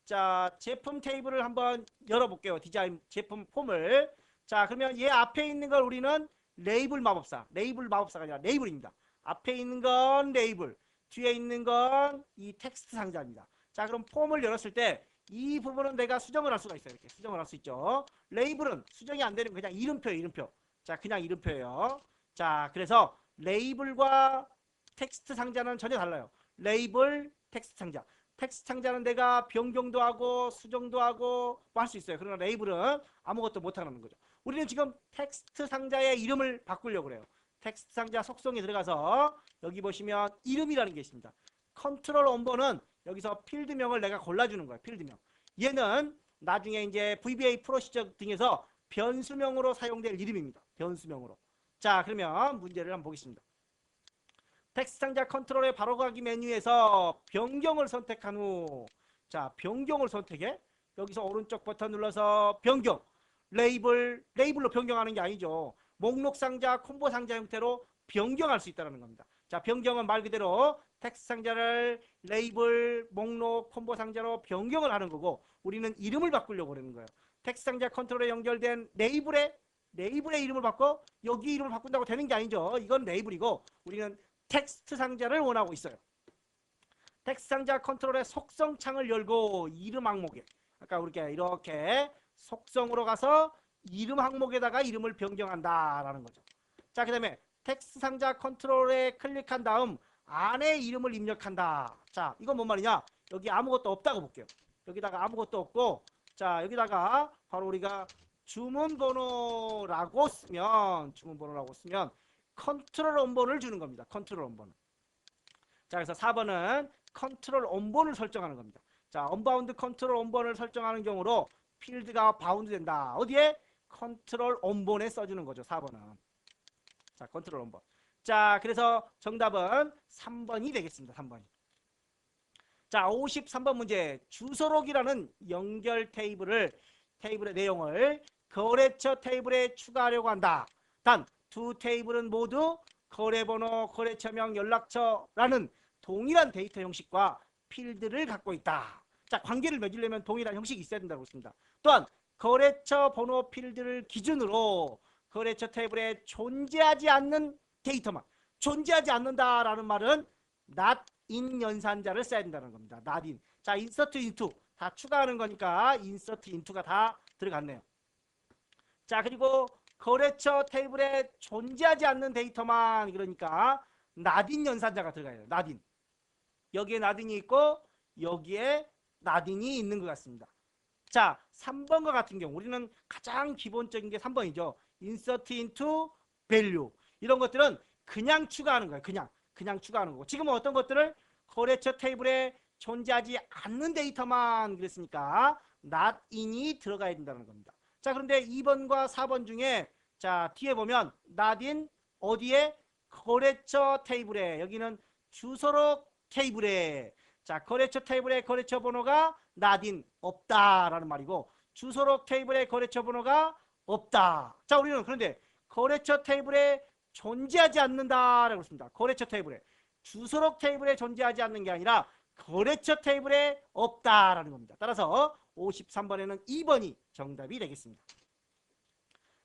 자 제품 테이블을 한번 열어볼게요. 디자인 제품 폼을 자 그러면 얘 앞에 있는 걸 우리는 레이블 마법사가 아니라 레이블입니다. 앞에 있는 건 레이블 뒤에 있는 건 이 텍스트 상자입니다. 자 그럼 폼을 열었을 때 이 부분은 내가 수정을 할 수가 있어요. 이렇게 수정을 할 수 있죠. 레이블은 수정이 안 되는 그냥 이름표예요. 이름표. 자 그냥 이름표예요. 자 그래서 레이블과 텍스트 상자는 전혀 달라요. 레이블 텍스트 상자. 텍스트 상자는 내가 변경도 하고 수정도 하고 뭐 할 수 있어요. 그러나 레이블은 아무것도 못하는 거죠. 우리는 지금 텍스트 상자의 이름을 바꾸려고 그래요. 텍스트 상자 속성에 들어가서 여기 보시면 이름이라는 게 있습니다. 컨트롤 원본은 여기서 필드명을 내가 골라주는 거예요. 필드명. 얘는 나중에 이제 VBA 프로시저 등에서 변수명으로 사용될 이름입니다. 변수명으로. 자 그러면 문제를 한번 보겠습니다. 텍스트 상자 컨트롤의 바로가기 메뉴에서 변경을 선택한 후 자 변경을 선택해 여기서 오른쪽 버튼 눌러서 변경 레이블로 변경하는 게 아니죠. 목록 상자 콤보 상자 형태로 변경할 수 있다는 겁니다. 자 변경은 말 그대로 텍스트 상자를 레이블 목록 콤보 상자로 변경을 하는 거고 우리는 이름을 바꾸려고 그러는 거예요. 텍스트 상자 컨트롤에 연결된 레이블의 이름을 바꿔 여기 이름을 바꾼다고 되는 게 아니죠. 이건 레이블이고 우리는 텍스트 상자를 원하고 있어요. 텍스트 상자 컨트롤의 속성 창을 열고 이름 항목에 아까 우리가 이렇게 속성으로 가서 이름 항목에다가 이름을 변경한다라는 거죠. 자 그다음에 텍스트 상자 컨트롤에 클릭한 다음 안에 이름을 입력한다. 자 이건 뭔 말이냐? 여기 아무것도 없다고 볼게요. 여기다가 아무것도 없고 자 여기다가 바로 우리가 주문번호라고 쓰면 컨트롤 원본을 주는 겁니다. 컨트롤 원본. 자 그래서 4번은 컨트롤 원본을 설정하는 겁니다. 자 언바운드 컨트롤 원본을 설정하는 경우로 필드가 바운드 된다. 어디에? 컨트롤 원본에 써주는 거죠. 4번은. 자 컨트롤 원본. 자 그래서 정답은 3번이 되겠습니다. 3번이. 자 53번 문제 주소록이라는 연결 테이블의 내용을 거래처 테이블에 추가하려고 한다. 단 두 테이블은 모두 거래번호, 거래처명, 연락처라는 동일한 데이터 형식과 필드를 갖고 있다. 자, 관계를 맺으려면 동일한 형식이 있어야 된다고 했습니다. 또한 거래처 번호 필드를 기준으로 거래처 테이블에 존재하지 않는 데이터만, 존재하지 않는다라는 말은 not in 연산자를 써야 된다는 겁니다. not in. 자, insert into 다 추가하는 거니까 insert into가 다 들어갔네요. 자, 그리고 거래처 테이블에 존재하지 않는 데이터만, 그러니까 not in 연산자가 들어가요. not in. 여기에 not in이 있고 여기에 not in이 있는 것 같습니다. 자, 3번과 같은 경우 우리는 가장 기본적인 게 3번이죠. insert into value. 이런 것들은 그냥 추가하는 거예요. 그냥 추가하는 거고. 지금은 어떤 것들을 거래처 테이블에 존재하지 않는 데이터만 그랬으니까 not in이 들어가야 된다는 겁니다. 자, 그런데 2번과 4번 중에 자, 뒤에 보면 not in 어디에? 거래처 테이블에. 여기는 주소록 테이블에. 자, 거래처 테이블에 거래처 번호가 not in 없다라는 말이고 주소록 테이블에 거래처 번호가 없다. 자, 우리는 그런데 거래처 테이블에 존재하지 않는다라고 했습니다. 거래처 테이블에. 주소록 테이블에 존재하지 않는 게 아니라 거래처 테이블에 없다라는 겁니다. 따라서 53번에는 2번이 정답이 되겠습니다.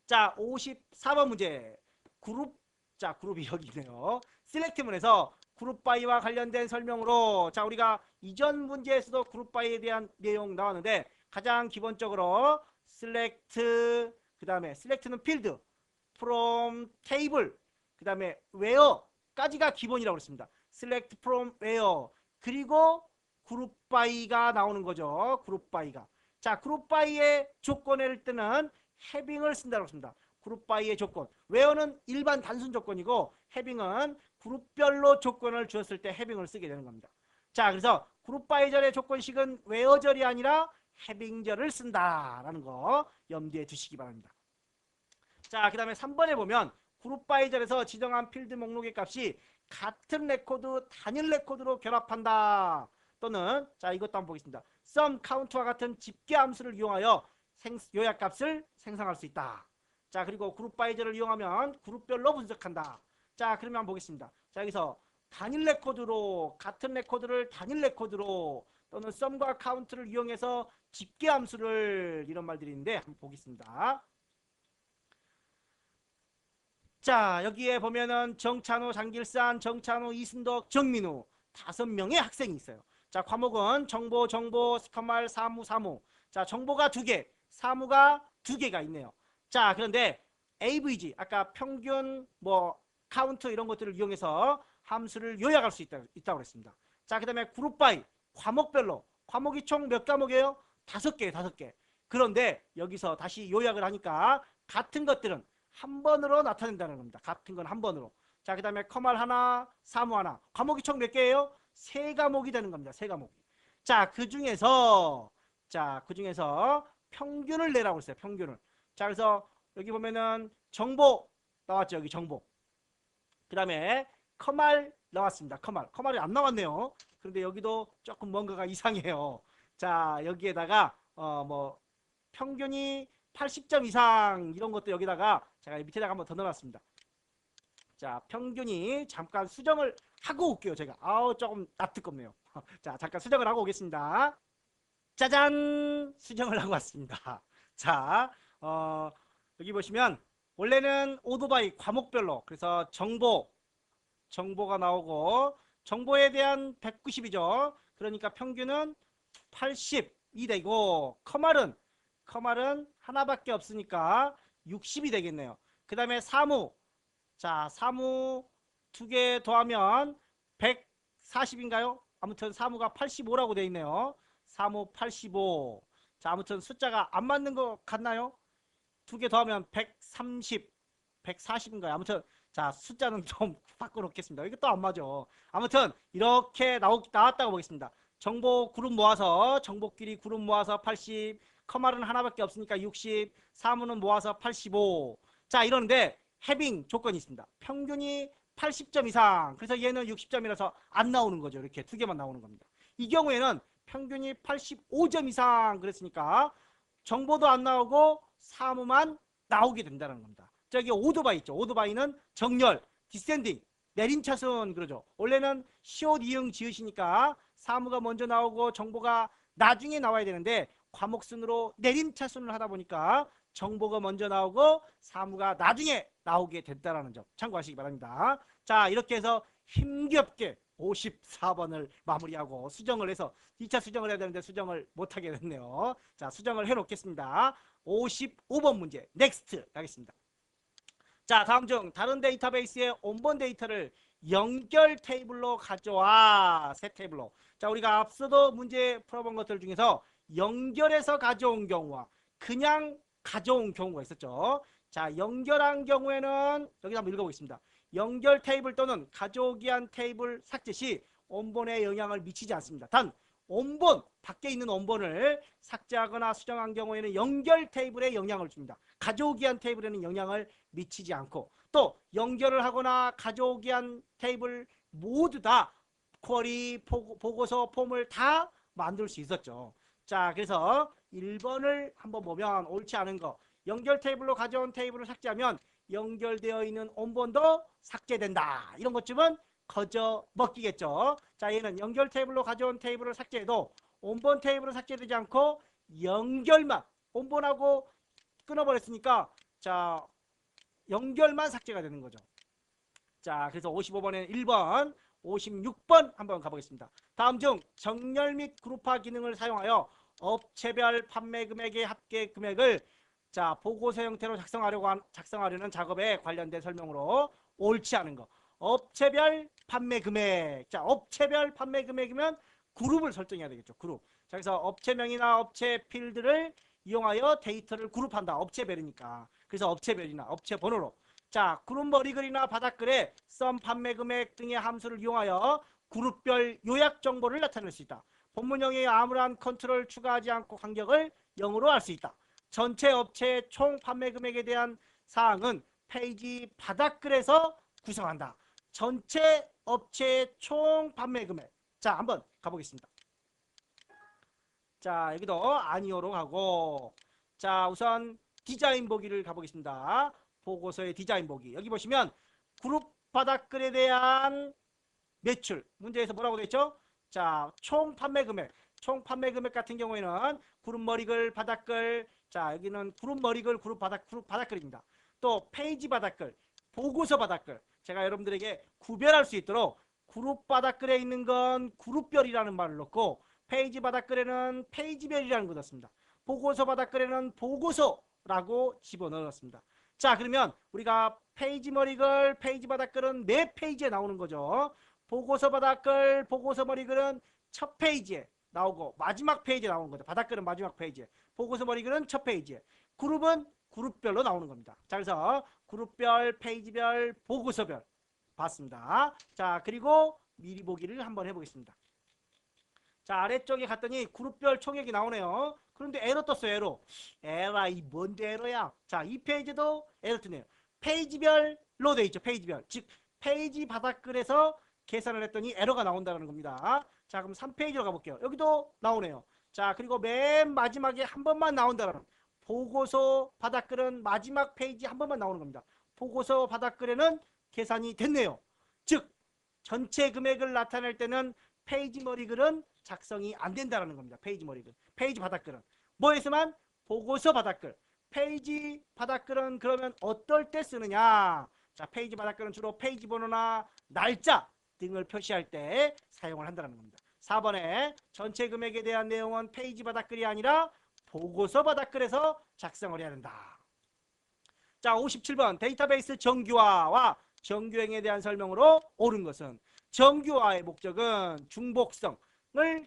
자, 54번 문제. 그룹이 여기 있네요. 셀렉트문에서 그룹바이와 관련된 설명으로, 자, 우리가 이전 문제에서도 그룹바이에 대한 내용 나왔는데 가장 기본적으로 select, 그 다음에 select는 필드, from table, 그 다음에 where까지가 기본이라고 했습니다. select from where, 그리고 그룹바이가 나오는 거죠. 그룹바이가. 자, 그룹바이의 조건일 때는 having을 쓴다고 했습니다. 그룹바이의 조건. where는 일반 단순 조건이고 having은 그룹별로 조건을 주었을 때 having을 쓰게 되는 겁니다. 자, 그래서 그룹바이절의 조건식은 where절이 아니라 having절을 쓴다라는 거 염두에 두시기 바랍니다. 자, 그 다음에 3번에 보면 그룹바이절에서 지정한 필드 목록의 값이 같은 레코드, 단일 레코드로 결합한다. 또는 자, 이것도 한번 보겠습니다. sum, count와 같은 집계 함수를 이용하여 요약값을 생성할 수 있다. 자, 그리고 그룹바이저를 이용하면 그룹별로 분석한다. 자, 그러면 한번 보겠습니다. 자, 여기서 단일 레코드로, 같은 레코드를 단일 레코드로, 또는 sum과 count를 이용해서 집계 함수를, 이런 말들이 있는데 한번 보겠습니다. 자, 여기에 보면은 정찬우, 장길산, 정찬우, 이순덕, 정민우 5명의 학생이 있어요. 자, 과목은 정보, 스파말, 사무. 자, 정보가 2개, 사무가 2개가 있네요. 자, 그런데 AVG, 아까 평균, 카운트 이런 것들을 이용해서 함수를 요약할 수 있다고 했습니다. 자, 그 다음에 그룹바이, 과목별로, 과목이 총 몇 과목이에요? 5개, 5개. 그런데 여기서 다시 요약을 하니까 같은 것들은 한 번으로 나타낸다는 겁니다. 같은 건 한 번으로. 자, 그 다음에 커말 하나, 사무 하나. 과목이 총 몇 개예요? 3과목이 되는 겁니다. 3과목. 자, 그 중에서 평균을 내라고 했어요. 평균을. 자, 그래서 여기 보면은 정보 나왔죠. 여기 정보. 그 다음에 커말 나왔습니다. 커말이 안 나왔네요. 그런데 여기도 조금 뭔가가 이상해요. 자, 여기에다가 평균이 80점 이상 이런 것도 여기다가 제가 밑에다가 한번 더 넣어놨습니다. 자, 평균이 잠깐 수정을 하고 올게요. 제가 조금 납득없네요. 자, 잠깐 수정을 하고 오겠습니다. 짜잔, 수정을 하고 왔습니다. 자, 여기 보시면 원래는 오토바이 과목별로, 그래서 정보가 나오고 정보에 대한 190이죠. 그러니까 평균은 80이 되고 커말은 하나밖에 없으니까 60이 되겠네요. 그 다음에 사무. 자, 사무 2개 더하면 140인가요? 아무튼 사무가 85라고 되어 있네요. 사무 85. 자, 아무튼 숫자가 안 맞는 것 같나요? 2개 더하면 140인가요? 아무튼 자, 숫자는 좀 바꿔놓겠습니다. 이게 또 안 맞아. 아무튼 이렇게 나왔다고 보겠습니다. 정보 그룹 모아서, 정보끼리 그룹 모아서 80, 커말은 하나밖에 없으니까 60, 사무는 모아서 85. 자, 이러는데 해빙 조건이 있습니다. 평균이 80점 이상. 그래서 얘는 60점이라서 안 나오는 거죠. 이렇게 2개만 나오는 겁니다. 이 경우에는 평균이 85점 이상 그랬으니까 정보도 안 나오고 사무만 나오게 된다는 겁니다. 저기 오토바이 있죠. 오토바이는 정렬, 디센딩, 내림차순 그러죠. 원래는 시옷 이응 지읒이니까 사무가 먼저 나오고 정보가 나중에 나와야 되는데 과목순으로 내림차순을 하다 보니까 정보가 먼저 나오고 사무가 나중에 나오게 됐다라는 점 참고하시기 바랍니다. 자, 이렇게 해서 힘겹게 54번을 마무리하고 수정을 해서 2차 수정을 해야 되는데 수정을 못하게 됐네요. 자, 수정을 해놓겠습니다. 55번 문제 넥스트 가겠습니다. 자, 다음 중 다른 데이터베이스의 온본 데이터를 연결 테이블로 가져와. 새 테이블로. 자, 우리가 앞서도 문제 풀어본 것들 중에서 연결해서 가져온 경우와 그냥 가져온 경우가 있었죠. 자, 연결한 경우에는 여기 한번 읽어보겠습니다. 연결 테이블 또는 가져오기 한 테이블 삭제 시 온본에 영향을 미치지 않습니다. 단 온본, 밖에 있는 온본을 삭제하거나 수정한 경우에는 연결 테이블에 영향을 줍니다. 가져오기 한 테이블에는 영향을 미치지 않고 또 연결을 하거나 가져오기 한 테이블 모두 다 쿼리, 보고서, 폼을 다 만들 수 있었죠. 자, 그래서 1번을 한번 보면 옳지 않은 거. 연결 테이블로 가져온 테이블을 삭제하면 연결되어 있는 온본도 삭제된다. 이런 것쯤은 거저 먹기겠죠. 자, 얘는 연결 테이블로 가져온 테이블을 삭제해도 온본 테이블은 삭제되지 않고 연결만, 온본하고 끊어버렸으니까 자, 연결만 삭제가 되는 거죠. 자, 그래서 55번에는 1번, 56번 한번 가보겠습니다. 다음 중 정렬 및 그룹화 기능을 사용하여 업체별 판매 금액의 합계 금액을 자, 보고서 형태로 작성하려는 작업에 관련된 설명으로 옳지 않은 거. 업체별 판매 금액. 자, 업체별 판매 금액이면 그룹을 설정해야 되겠죠. 그룹. 자, 그래서 업체명이나 업체 필드를 이용하여 데이터를 그룹한다. 업체별이니까. 그래서 업체별이나 업체번호로. 자, 그룹 머리글이나 바닥글에 썸 판매 금액 등의 함수를 이용하여 그룹별 요약 정보를 나타낼 수 있다. 본문형의 아무런 컨트롤 추가하지 않고 간격을 0으로 할 수 있다. 전체 업체의 총 판매 금액에 대한 사항은 페이지 바닥글에서 구성한다. 전체 업체의 총 판매 금액. 자, 한번 가보겠습니다. 자, 여기도 아니오로 가고 자, 우선 디자인 보기를 가보겠습니다. 보고서의 디자인 보기. 여기 보시면 그룹 바닥글에 대한 매출. 문제에서 뭐라고 되어 있죠? 자, 총 판매 금액. 총 판매 금액 같은 경우에는 그룹 머리글, 바닥글. 자, 여기는 그룹 머리글, 그룹 바닥글입니다. 또 페이지 바닥글, 보고서 바닥글. 제가 여러분들에게 구별할 수 있도록 그룹 바닥글에 있는 건 그룹별이라는 말을 넣고 페이지 바닥글에는 페이지별이라는 걸 넣습니다. 보고서 바닥글에는 보고서라고 집어넣었습니다. 자, 그러면 우리가 페이지 머리글, 페이지 바닥글은 매 페이지에 나오는 거죠. 보고서 바닥글, 보고서 머리글은 첫 페이지에 나오고 마지막 페이지에 나오는 거죠. 바닥글은 마지막 페이지에, 보고서 머리글은 첫 페이지에. 그룹은 그룹별로 나오는 겁니다. 자, 그래서 그룹별, 페이지별, 보고서별 봤습니다. 자, 그리고 미리 보기를 한번 해보겠습니다. 자, 아래쪽에 갔더니 그룹별 총액이 나오네요. 그런데 에러 떴어요. 에러. 에라, 이 뭔데 에러야. 자, 이 페이지도 에러 뜨네요. 페이지별로 돼 있죠. 페이지별. 즉 페이지 바닥글에서 계산을 했더니 에러가 나온다는 겁니다. 자, 그럼 3페이지로 가볼게요. 여기도 나오네요. 자, 그리고 맨 마지막에 한 번만 나온다는 보고서 바닥글은 마지막 페이지 한 번만 나오는 겁니다. 보고서 바닥글에는 계산이 됐네요. 즉 전체 금액을 나타낼 때는 페이지 머리글은 작성이 안 된다는 겁니다. 페이지 머리글, 페이지 바닥글은 뭐에서만 보고서 바닥글, 페이지 바닥글은 그러면 어떨 때 쓰느냐? 자, 페이지 바닥글은 주로 페이지 번호나 날짜 등을 표시할 때 사용을 한다는 겁니다. 4번에 전체 금액에 대한 내용은 페이지 바닥글이 아니라 보고서 바닥글에서 작성을 해야 된다. 자, 57번 데이터베이스 정규화와 정규행에 대한 설명으로 옳은 것은 정규화의 목적은 중복성을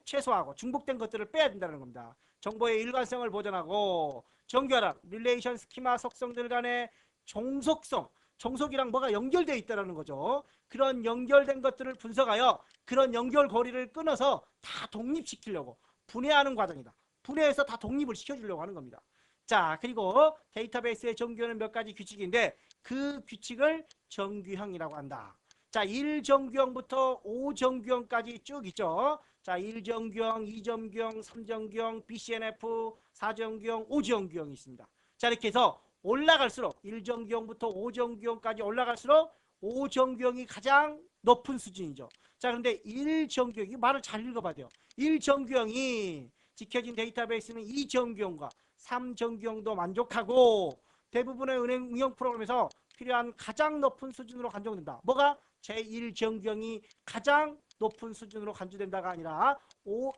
최소화하고 중복된 것들을 빼야 된다는 겁니다. 정보의 일관성을 보존하고 정규화란 릴레이션 스키마 속성들 간의 종속성, 종속이랑 뭐가 연결되어 있다는 거죠. 그런 연결된 것들을 분석하여 그런 연결고리를 끊어서 다 독립시키려고 분해하는 과정이다. 분해해서 다 독립을 시켜주려고 하는 겁니다. 자, 그리고 데이터베이스의 정규화는 몇 가지 규칙인데 그 규칙을 정규형이라고 한다. 자, 1정규형부터 5정규형까지 쭉 있죠. 자, 1정규형, 2정규형, 3정규형, BCNF, 4정규형, 5정규형이 있습니다. 자, 이렇게 해서 올라갈수록 1정규형부터 5정규형까지 올라갈수록 5정규형이 가장 높은 수준이죠. 자, 그런데 1정규형이 말을 잘 읽어봐야 돼요. 1정규형이 지켜진 데이터베이스는 2정규형과 3정규형도 만족하고 대부분의 은행 응용 프로그램에서 필요한 가장 높은 수준으로 간주된다. 뭐가? 제1정규형이 가장 높은 수준으로 간주된다가 아니라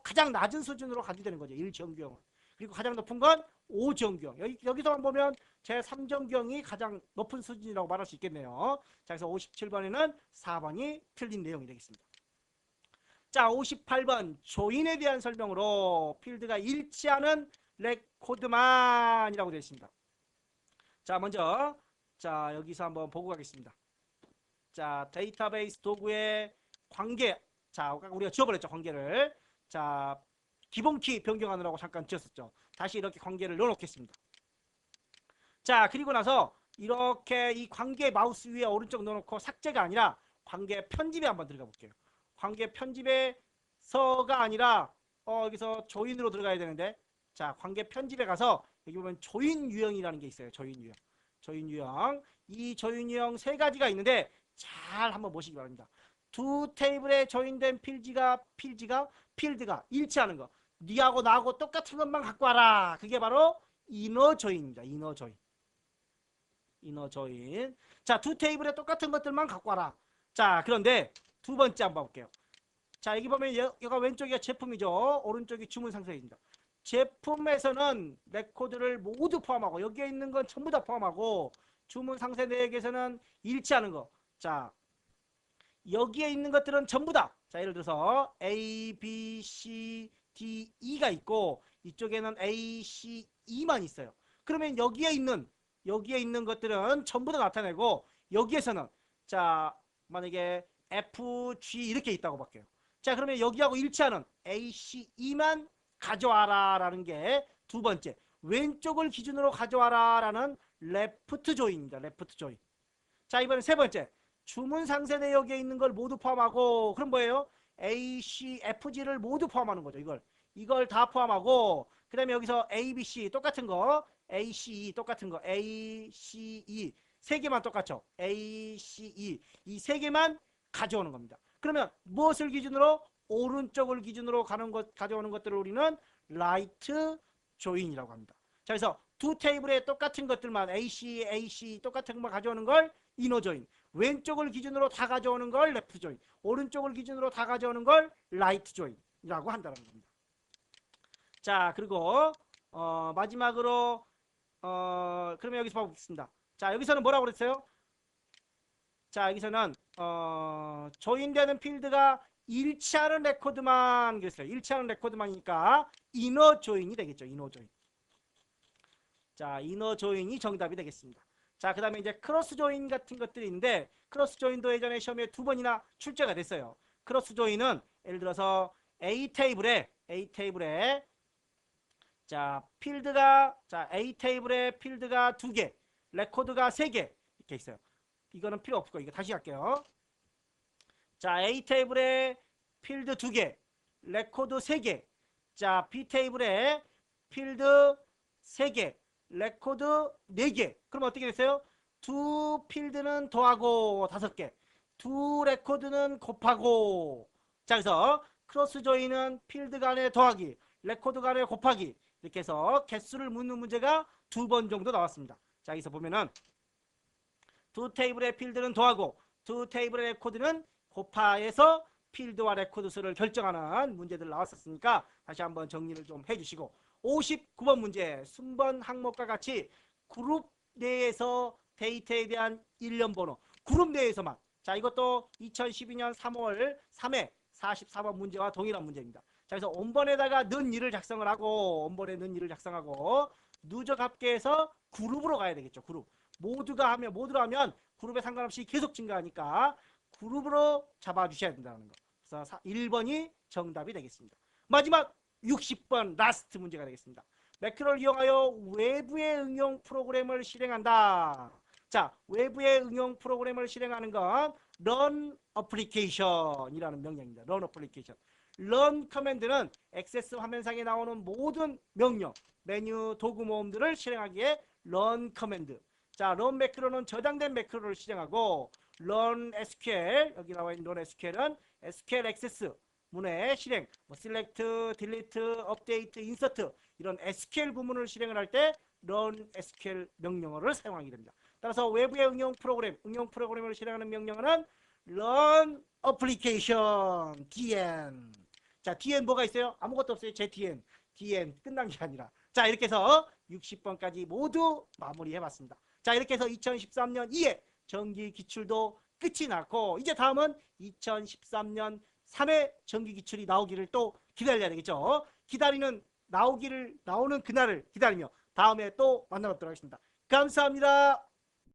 가장 낮은 수준으로 간주되는 거죠. 1정규형은. 그리고 가장 높은 건 5정규형. 여기서만 보면 제3정규형이 가장 높은 수준이라고 말할 수 있겠네요. 자, 그래서 57번에는 4번이 틀린 내용이 되겠습니다. 자, 58번 조인에 대한 설명으로 필드가 일치하는 레코드만이라고 되어 있습니다. 자, 먼저 자, 여기서 한번 보고 가겠습니다. 자, 데이터베이스 도구의 관계. 자, 우리가 지워버렸죠, 관계를. 자, 기본키 변경하느라고 잠깐 지웠었죠. 다시 이렇게 관계를 넣어놓겠습니다. 자, 그리고 나서 이렇게 이 관계 마우스 위에 오른쪽 넣어놓고 삭제가 아니라 관계 편집에 한번 들어가 볼게요. 관계 편집에서가 아니라 여기서 조인으로 들어가야 되는데, 자, 관계 편집에 가서 여기 보면 조인 유형이라는 게 있어요. 조인 유형. 조인 유형. 이 조인 유형 세 가지가 있는데 잘 한번 보시기 바랍니다. 두 테이블에 조인된 필드가 일치하는 거. 니하고 나하고 똑같은 것만 갖고 와라. 그게 바로 이너 조인입니다. 이너 조인. 이너 조인. 자, 두 테이블에 똑같은 것들만 갖고 와라. 자, 그런데 두 번째 한번 볼게요. 자, 여기 보면 여기가 왼쪽이 제품이죠. 오른쪽이 주문 상세입니다. 제품에서는 레코드를 모두 포함하고 여기에 있는 건 전부 다 포함하고 주문 상세 내역에서는 일치하는 거. 자, 여기에 있는 것들은 전부 다. 자, 예를 들어서 A, B, C, D, E가 있고 이쪽에는 A, C, E만 있어요. 그러면 여기에 있는 것들은 전부 다 나타내고 여기에서는 자, 만약에 F, G 이렇게 있다고 볼게요. 자, 그러면 여기하고 일치하는 A, C, E만 가져와라 라는 게 두 번째. 왼쪽을 기준으로 가져와라 라는 레프트 조인입니다. 레프트 조인. 자, 이번엔 세 번째. 주문 상세 내역에 있는 걸 모두 포함하고, 그럼 뭐예요? A, C, F, G를 모두 포함하는 거죠. 이걸 다 포함하고, 그 다음에 여기서 A, B, C 똑같은 거, A, C, E 똑같은 거, A, C, E 세 개만 똑같죠. A, C, E 이 세 개만 가져오는 겁니다. 그러면 무엇을 기준으로? 오른쪽을 기준으로 가져오는 것들을 우리는 라이트 조인이라고 합니다. 자, 그래서 두 테이블에 똑같은 것들만 AC 똑같은 것만 가져오는 걸 이너 조인. 왼쪽을 기준으로 다 가져오는 걸 레프트 조인. 오른쪽을 기준으로 다 가져오는 걸 라이트 조인이라고 한다는 겁니다. 자, 그리고 마지막으로 그러면 여기서 봐보겠습니다. 자, 여기서는 뭐라고 그랬어요? 자, 여기서는 조인되는 필드가 일치하는 레코드만 그랬어요. 일치하는 레코드만이니까 이너 조인이 되겠죠. 이너 조인. 자, 이너 조인이 정답이 되겠습니다. 자, 그 다음에 이제 크로스 조인 같은 것들이 있는데 크로스 조인도 예전에 시험에 2번이나 출제가 됐어요. 크로스 조인은 예를 들어서 A 테이블에 자, A 테이블에 필드가 2개, 레코드가 3개 이렇게 있어요. 이거는 필요 없고 이거 다시 할게요. 자, A 테이블에 필드 2개, 레코드 3개. 자, B 테이블에 필드 3개, 레코드 4개. 그럼 어떻게 됐어요? 두 필드는 더하고 5개, 두 레코드는 곱하고. 자, 그래서 크로스 조인은 필드 간의 더하기, 레코드 간의 곱하기 이렇게 해서 개수를 묻는 문제가 2번 정도 나왔습니다. 자, 여기서 보면은 두 테이블의 필드는 더하고 두 테이블의 레코드는 곱하해서 필드와 레코드 수를 결정하는 문제들 나왔었으니까 다시 한번 정리를 좀 해주시고 59번 문제 순번 항목과 같이 그룹 내에서 데이터에 대한 일련 번호 그룹 내에서만. 자, 이것도 2012년 3월 3회 44번 문제와 동일한 문제입니다. 자, 그래서 온번에다가 는 일을 작성을 하고 온번에 는 일을 작성하고 누적 합계해서 그룹으로 가야 되겠죠. 그룹. 모두로 하면 그룹에 상관없이 계속 증가하니까 그룹으로 잡아주셔야 된다는 거. 그래서 1번이 정답이 되겠습니다. 마지막 60번 라스트 문제가 되겠습니다. 매크로를 이용하여 외부의 응용 프로그램을 실행한다. 자, 외부의 응용 프로그램을 실행하는 건 run application이라는 명령입니다. run application. run 커맨드는 액세스 화면상에 나오는 모든 명령, 메뉴, 도구 모음들을 실행하기에 run 커맨드. 자, run 매크로는 저장된 매크로를 실행하고 run SQL, 여기 나와 있는 run SQL은 SQL 액세스, 문의 실행, 뭐 select, delete, update, insert 이런 SQL 부문을 실행을 할 때 run SQL 명령어를 사용하게 됩니다. 따라서 외부의 응용 프로그램을 실행하는 명령어는 run application, dn. 자, dn 뭐가 있어요? 아무것도 없어요. 제 dn 끝난 게 아니라. 자, 이렇게 해서 60번까지 모두 마무리해봤습니다. 자, 이렇게 해서 2013년 2회 정기 기출도 끝이 났고, 이제 다음은 2013년 3회 정기 기출이 나오기를 또 기다려야 되겠죠. 나오는 그날을 기다리며 다음에 또 만나뵙도록 하겠습니다. 감사합니다.